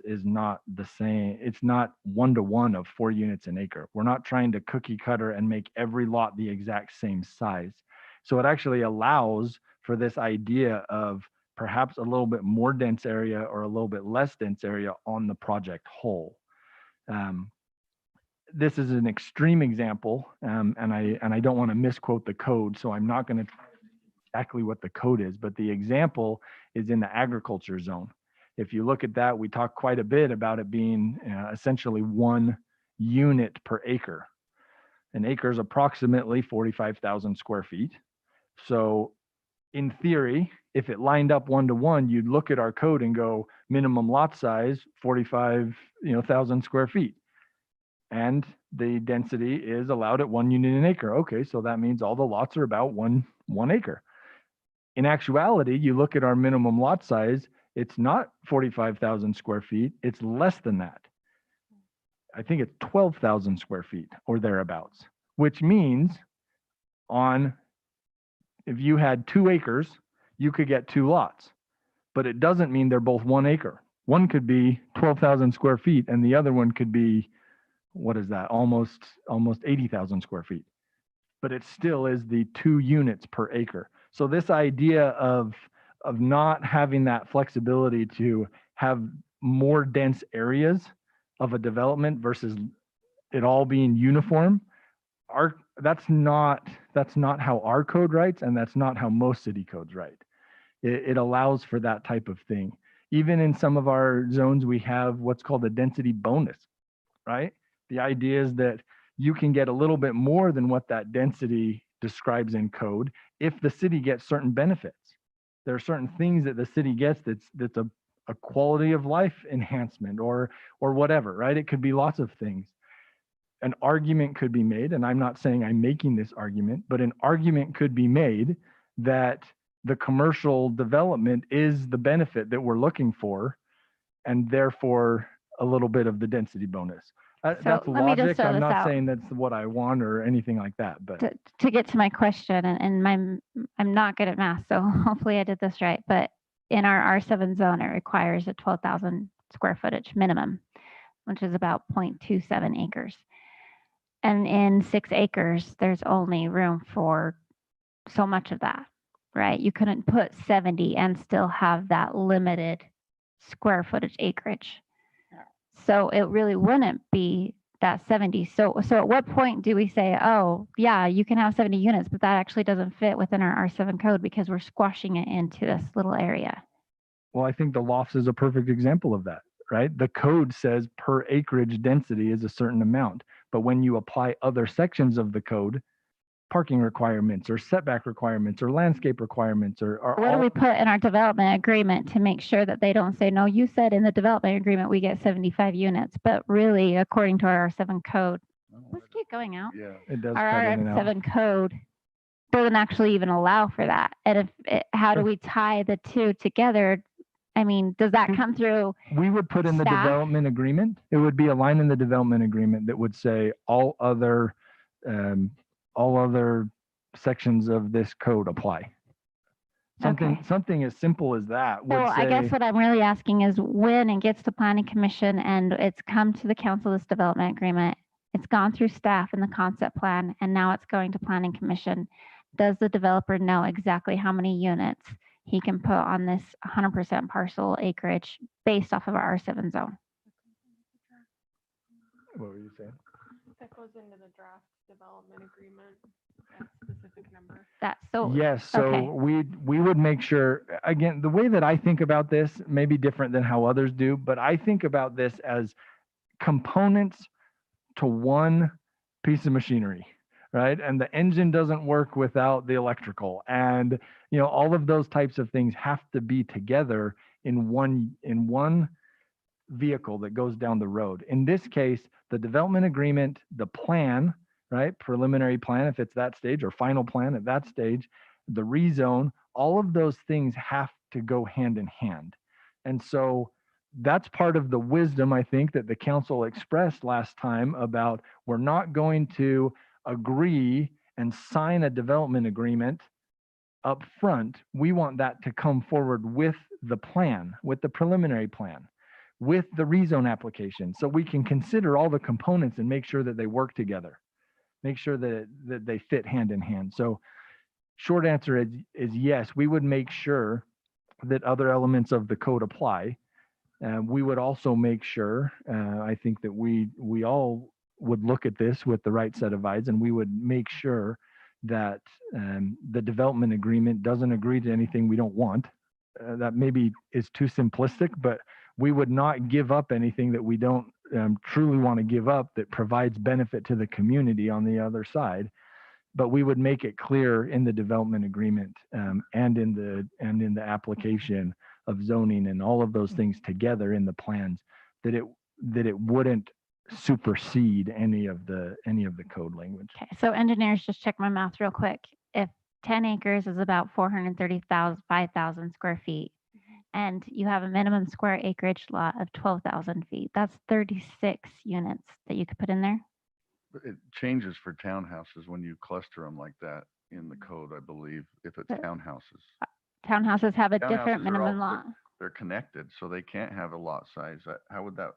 is not the same. It's not 1-to-1 of 4 units an acre. We're not trying to cookie cutter and make every lot the exact same size. So it actually allows for this idea of perhaps a little bit more dense area or a little bit less dense area on the project whole. This is an extreme example, and I don't want to misquote the code, so I'm not going to try exactly what the code is, but the example is in the agriculture zone. If you look at that, we talk quite a bit about it being essentially 1 unit per acre. An acre is approximately 45,000 square feet. So in theory, if it lined up 1-to-1, you'd look at our code and go minimum lot size, 45,000 square feet. And the density is allowed at 1 unit an acre. Okay, so that means all the lots are about one acre. In actuality, you look at our minimum lot size, it's not 45,000 square feet, it's less than that. I think it's 12,000 square feet or thereabouts, which means if you had 2 acres, you could get 2 lots, but it doesn't mean they're both 1 acre. One could be 12,000 square feet and the other one could be, what is that? Almost 80,000 square feet, but it still is the 2 units per acre. So this idea of not having that flexibility to have more dense areas of a development versus it all being uniform, that's not how our code writes, and that's not how most city codes write. It allows for that type of thing. Even in some of our zones, we have what's called a density bonus, right? The idea is that you can get a little bit more than what that density describes in code if the city gets certain benefits. There are certain things that the city gets that's a quality of life enhancement or whatever, right? It could be lots of things. An argument could be made, and I'm not saying I'm making this argument, but an argument could be made that the commercial development is the benefit that we're looking for, and therefore a little bit of the density bonus. That's let me just logic. throw I'm this not out. saying that's what I want or anything like that, but To get to my question, and I'm not good at math, so hopefully I did this right, but in our R7 zone, it requires a 12,000 square footage minimum, which is about 0.27 acres. And in 6 acres, there's only room for so much of that, right? You couldn't put 70 and still have that limited square footage acreage. So it really wouldn't be that 70. So at what point do we say, oh, yeah, you can have 70 units, but that actually doesn't fit within our R7 code because we're squashing it into this little area? well, I think the lofts is a perfect example of that, right? The code says per acreage density is a certain amount, but when you apply other sections of the code, parking requirements or setback requirements or landscape requirements or What do all, we put in our development agreement to make sure that they don't say, no, you said in the development agreement we get 75 units, but really, according to our R7 code, let's keep going out. Yeah. it does Our cut in and out. RM7 code doesn't actually even allow for that. And how do we tie the two together? I mean, does that come through? We would put in the staff? development agreement, it would be a line in the development agreement that would say all other sections of this code apply. Something as simple as that would So I guess say, what I'm really asking is when it gets to planning commission and it's come to the council, this development agreement, It's gone through staff in the concept plan, and now it's going to planning commission. Does the developer know exactly how many units he can put on this 100% parcel acreage based off of our R7 zone? What were you saying? That goes into the draft development agreement, that specific number. That's so. Yes, so okay. we would make sure, again, the way that I think about this may be different than how others do, but I think about this as components to one piece of machinery, right? And the engine doesn't work without the electrical. And, you know, all of those types of things have to be together in one vehicle that goes down the road. In this case, the development agreement, the plan, right? Preliminary plan, if it's that stage, or final plan at that stage, the rezone, all of those things have to go hand in hand. And so that's part of the wisdom, I think, that the council expressed last time about we're not going to agree and sign a development agreement up front. We want that to come forward with the plan, with the preliminary plan, with the rezone application, so we can consider all the components and make sure that they work together, make sure that they fit hand in hand. So short answer is yes, we would make sure that other elements of the code apply. We would also make sure, I think that we all would look at this with the right set of eyes, and we would make sure that the development agreement doesn't agree to anything we don't want. That maybe is too simplistic, but we would not give up anything that we don't truly want to give up that provides benefit to the community on the other side. But we would make it clear in the development agreement and in the application of zoning and all of those things together in the plans that it wouldn't supersede any of the code language. Okay, so engineers, just check my math real quick. If 10 acres is about 5,000 square feet, and you have a minimum square acreage lot of 12,000 feet, that's 36 units that you could put in there. It changes for townhouses when you cluster them like that in the code, I believe, if it's But- townhouses. Townhouses have a Townhouses different are minimum all- lot. They're connected, so they can't have a lot size. How would that,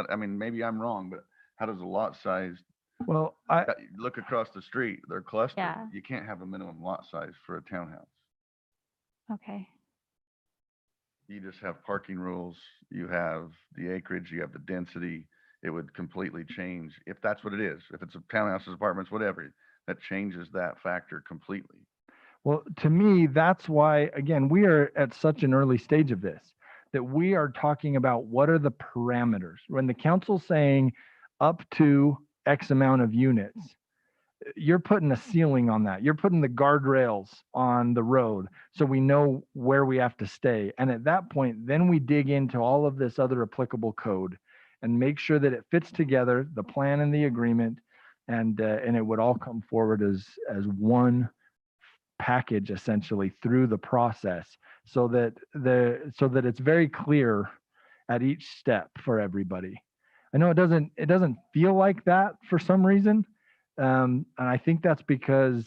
I mean, maybe I'm wrong, but how does a lot size, Well, you look across the street, they're clustered. Yeah. You can't have a minimum lot size for a townhouse. Okay, You just have parking rules, you have the acreage, you have the density. It would completely change if that's what it is. If it's a townhouses, apartments, whatever, that changes that factor completely. well, to me, that's why, again, we are at such an early stage of this, that we are talking about what are the parameters. When the council's saying up to X amount of units, you're putting a ceiling on that. You're putting the guardrails on the road so we know where we have to stay. And at that point, then we dig into all of this other applicable code and make sure that it fits together, the plan and the agreement, and it would all come forward as one package essentially through the process, so that it's very clear at each step for everybody. I know it doesn't feel like that for some reason, and I think that's because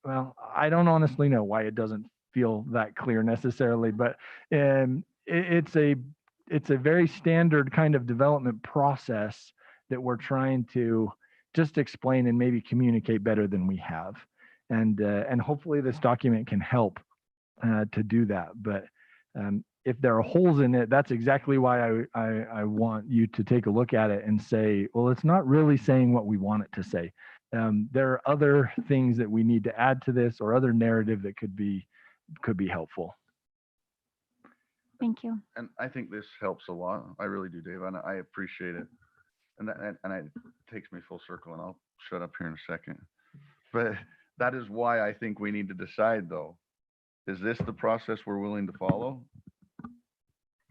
well, I don't honestly know why it doesn't feel that clear necessarily, but it's a very standard kind of development process that we're trying to just explain and maybe communicate better than we have. And hopefully this document can help to do that. But if there are holes in it, that's exactly why I want you to take a look at it and say, well, it's not really saying what we want it to say. There are other things that we need to add to this, or other narrative that could be helpful. thank you. And I think this helps a lot. I really do, Dave, and I appreciate it. And it takes me full circle, and I'll shut up here in a second. But that is why I think we need to decide, though, is this the process we're willing to follow?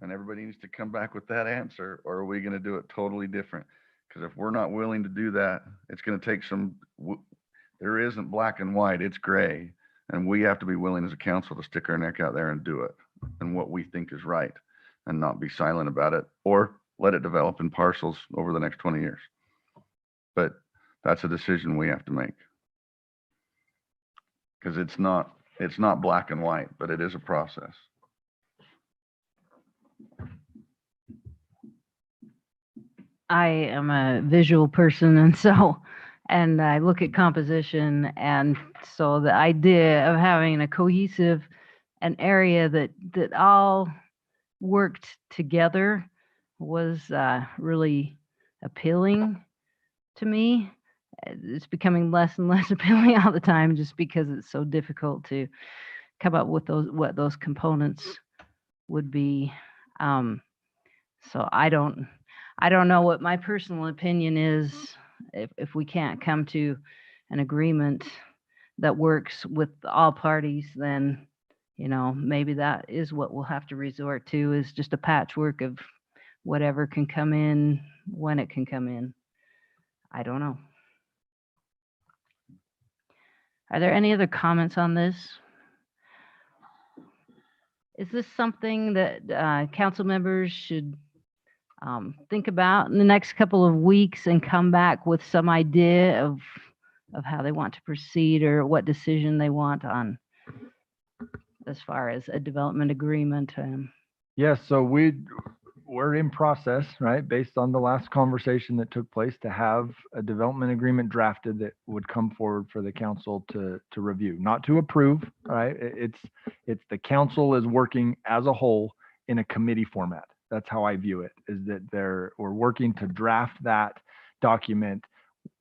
And everybody needs to come back with that answer, or are we going to do it totally different? Because if we're not willing to do that, it's going to take there isn't black and white, it's gray. And we have to be willing as a council to stick our neck out there and do it, and what we think is right, and not be silent about it, or let it develop in parcels over the next 20 years. But that's a decision we have to make. Because it's not black and white, but it is a process. I am a visual person, and so, and I look at composition, and so the idea of having a cohesive, an area that all worked together was really appealing to me. It's becoming less and less appealing all the time, just because it's so difficult to come up with what those components would be. So I don't know what my personal opinion is. If we can't come to an agreement that works with all parties, then, you know, maybe that is what we'll have to resort to, is just a patchwork of whatever can come in when it can come in. I don't know. Are there any other comments on this? Is this something that council members should think about in the next couple of weeks and come back with some idea of how they want to proceed, or what decision they want on as far as a development agreement? Yes, so we're in process, right, based on the last conversation that took place, to have a development agreement drafted that would come forward for the council to review, not to approve, right? It's the council is working as a whole in a committee format. That's how I view it, is that we're working to draft that document,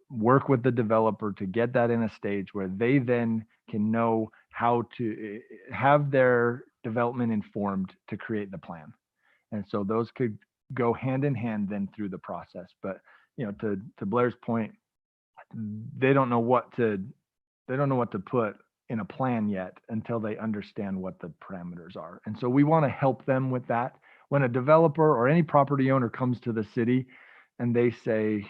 work with the developer to get that in a stage where they then can know how to have their development informed to create the plan. And so those could go hand in hand then through the process. But, you know, to Blair's point, they don't know what to put in a plan yet until they understand what the parameters are. And so we want to help them with that. When a developer or any property owner comes to the city and they say,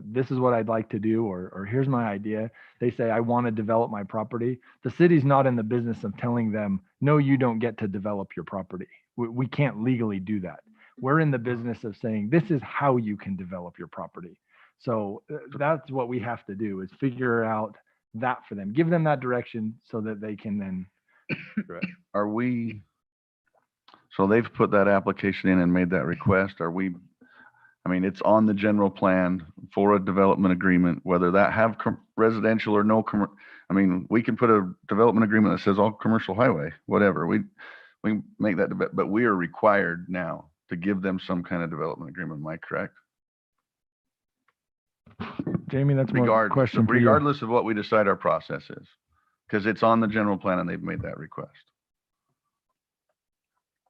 this is what I'd like to do, or here's my idea, they say, I want to develop my property. The city's not in the business of telling them, no, you don't get to develop your property. We can't legally do that. We're in the business of saying, this is how you can develop your property. So that's what we have to do, is figure out that for them, give them that direction so that they can then. Are we, so they've put that application in and made that request. Are we, I mean, it's on the general plan for a development agreement, whether that have residential or no, I mean, we can put a development agreement that says all commercial highway, whatever. We make that, but we are required now to give them some kind of development agreement. Am I correct? Jamie, that's more a question for you. Regardless of what we decide our process is, because it's on the general plan and they've made that request.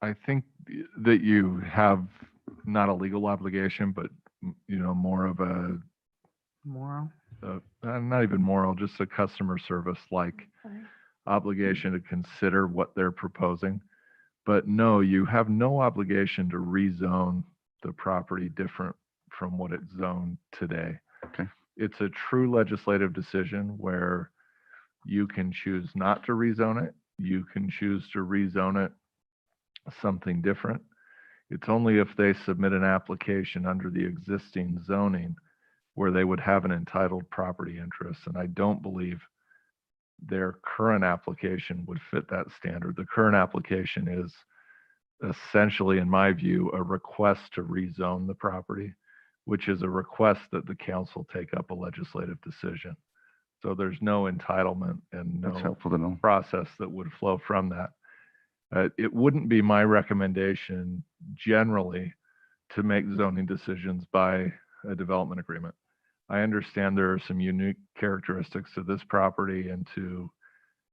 I think that you have not a legal obligation, but, you know, more of a Moral? not even moral, just a customer service like obligation to consider what they're proposing. But no, you have no obligation to rezone the property different from what it's zoned today. Okay. It's a true legislative decision where you can choose not to rezone it. You can choose to rezone it something different. It's only if they submit an application under the existing zoning where they would have an entitled property interest. And I don't believe their current application would fit that standard. The current application is essentially, in my view, a request to rezone the property, which is a request that the council take up a legislative decision. So there's no entitlement and That's no helpful to know. process that would flow from that. It wouldn't be my recommendation generally to make zoning decisions by a development agreement. I understand there are some unique characteristics to this property and to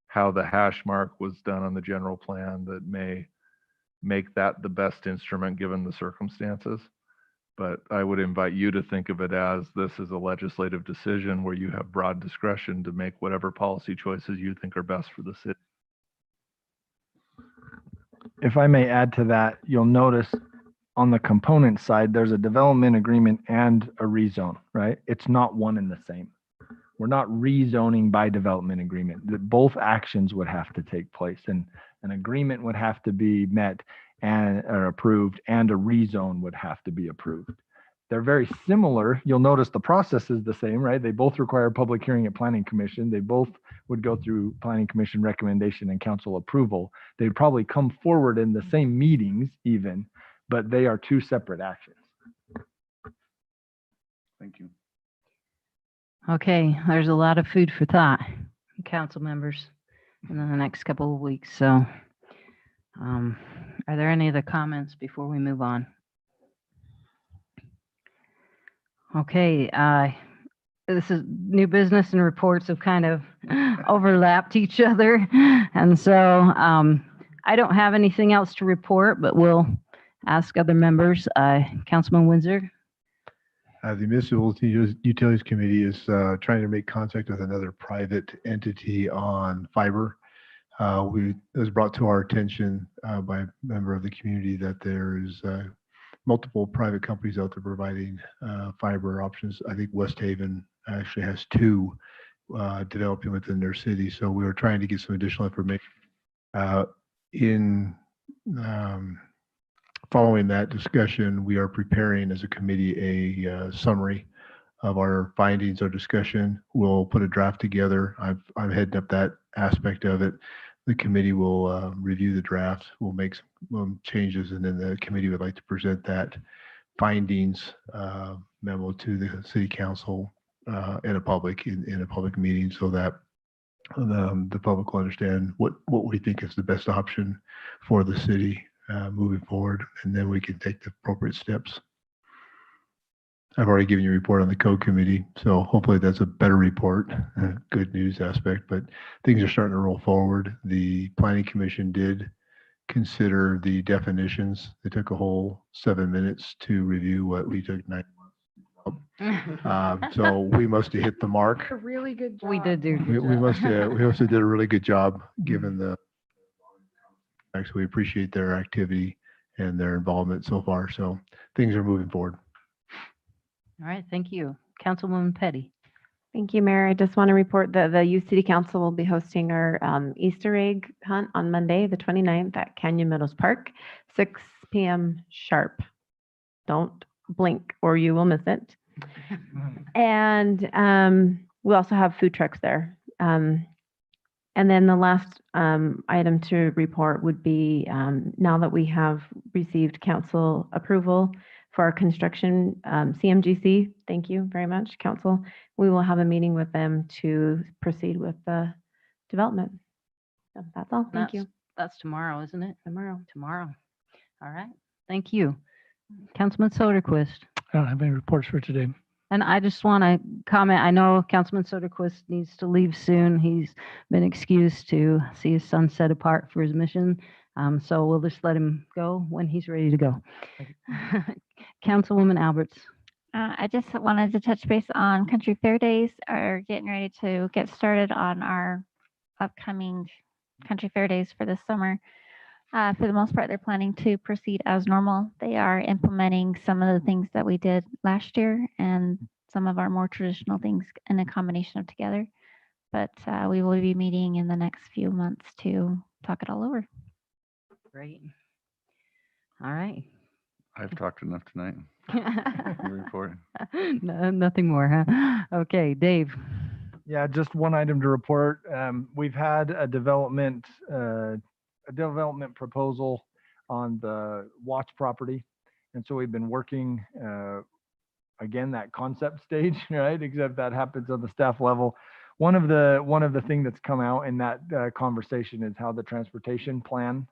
how the hash mark was done on the general plan that may make that the best instrument given the circumstances. But I would invite you to think of it as this is a legislative decision where you have broad discretion to make whatever policy choices you think are best for the city. If I may add to that, you'll notice on the component side, there's a development agreement and a rezone, right? It's not one and the same. We're not rezoning by development agreement. Both actions would have to take place, and an agreement would have to be met and or approved, and a rezone would have to be approved. They're very similar. You'll notice the process is the same, right? They both require public hearing at Planning Commission. They both would go through Planning Commission recommendation and council approval. They'd probably come forward in the same meetings even, but they are two separate actions. Thank you. Okay, there's a lot of food for thought, council members, in the next couple of weeks. So, are there any other comments before we move on? Okay, this is new business, and reports have kind of overlapped each other. And so I don't have anything else to report, but we'll ask other members. Councilman Windsor? The Municipal Utilities Committee is trying to make contact with another private entity on fiber. It was brought to our attention by a member of the community that there's multiple private companies out there providing fiber options. I think West Haven actually has two developing within their city. So we were trying to get some additional information. Following that discussion, we are preparing as a committee a summary of our findings, our discussion. We'll put a draft together. I'm heading up that aspect of it. The committee will review the draft. We'll make some changes, and then the committee would like to present that findings memo to the city council in a public meeting, so that the public will understand what we think is the best option for the city moving forward, and then we can take the appropriate steps. I've already given you a report on the code committee, so hopefully that's a better report, good news aspect, but things are starting to roll forward. The planning commission did consider the definitions. They took a whole 7 minutes to review what we took 9 months. So we must have hit the mark. A really good job. We did do. We must have did a really good job given the. Actually, we appreciate their activity and their involvement so far. So things are moving forward. All right, thank you. Councilwoman Petty. Thank you, Mayor. I just want to report that the Youth City Council will be hosting our Easter egg hunt on Monday, the 29th at Canyon Meadows Park, 6 p.m. sharp. Don't blink or you will miss it. And we also have food trucks there. And then the last item to report would be now that we have received council approval for our construction CMGC, thank you very much, council. We will have a meeting with them to proceed with the development. So that's all. Thank you. That's tomorrow, isn't it? Tomorrow. Tomorrow. All right, thank you. Councilman Soderquist. I don't have any reports for today. And I just want to comment, I know Councilman Soderquist needs to leave soon. He's been excused to see his son set apart for his mission. So we'll just let him go when he's ready to go. Councilwoman Alberts. I just wanted to touch base on Country Fair Days. Are getting ready to get started on our upcoming Country Fair Days for this summer. For the most part, they're planning to proceed as normal. They are implementing some of the things that we did last year and some of our more traditional things in a combination of together. But we will be meeting in the next few months to talk it all over. Great. All right. I've talked enough tonight. Your report. No, nothing more, huh? Okay, Dave. Yeah, just one item to report. We've had a development proposal on the Watts property. And so we've been working, again, that concept stage, right? Except that happens on the staff level. One of the things that's come out in that conversation is how the transportation plan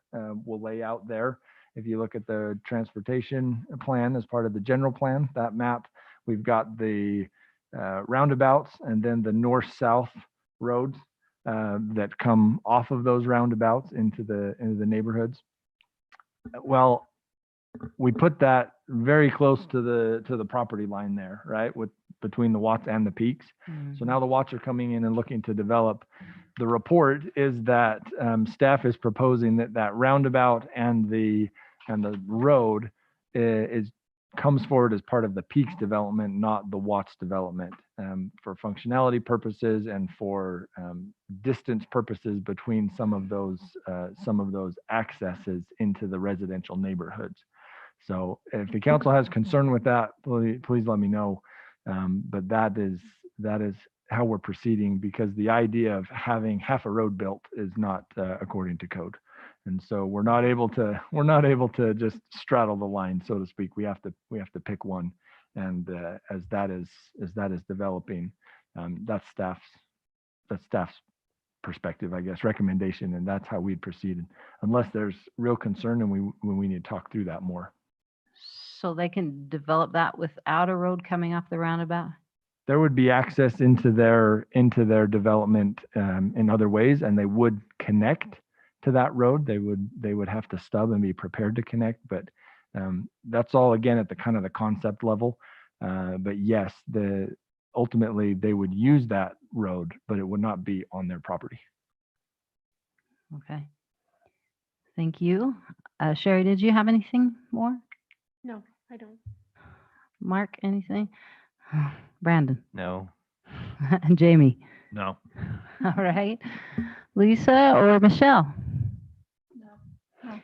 will lay out there. If you look at the transportation plan as part of the general plan, that map, we've got the roundabouts and then the north-south roads that come off of those roundabouts into the neighborhoods. Well, we put that very close to the property line there, right? Between the Watts and the Peaks. So now the Watts are coming in and looking to develop. The report is that staff is proposing that roundabout and the road comes forward as part of the Peaks development, not the Watts development, for functionality purposes and for distance purposes between some of those accesses into the residential neighborhoods. So if the council has concern with that, please let me know. But that is how we're proceeding, because the idea of having half a road built is not according to code. And so we're not able to just straddle the line, so to speak. We have to pick one. And as that is developing, that's staff's perspective, I guess, recommendation, and that's how we'd proceed, unless there's real concern and we need to talk through that more. So they can develop that without a road coming off the roundabout? There would be access into their development in other ways, and they would connect to that road. They would have to stub and be prepared to connect, but that's all again at the kind of the concept level. But yes, ultimately they would use that road, but it would not be on their property. Okay. Thank you. Sherry, did you have anything more? No, I don't. Mark, anything? Brandon? No. And Jamie? No. All right. Lisa or Michelle? No.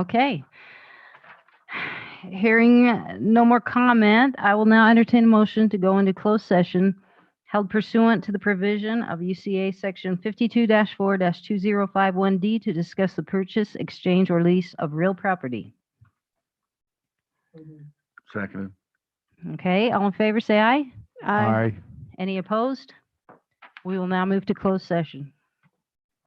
Okay. Hearing no more comment, I will now entertain a motion to go into closed session held pursuant to the provision of UCA Section 52-4-2051D to discuss the purchase, exchange, or lease of real property. Seconded. Okay, all in favor, say aye. Aye. Any opposed? We will now move to closed session.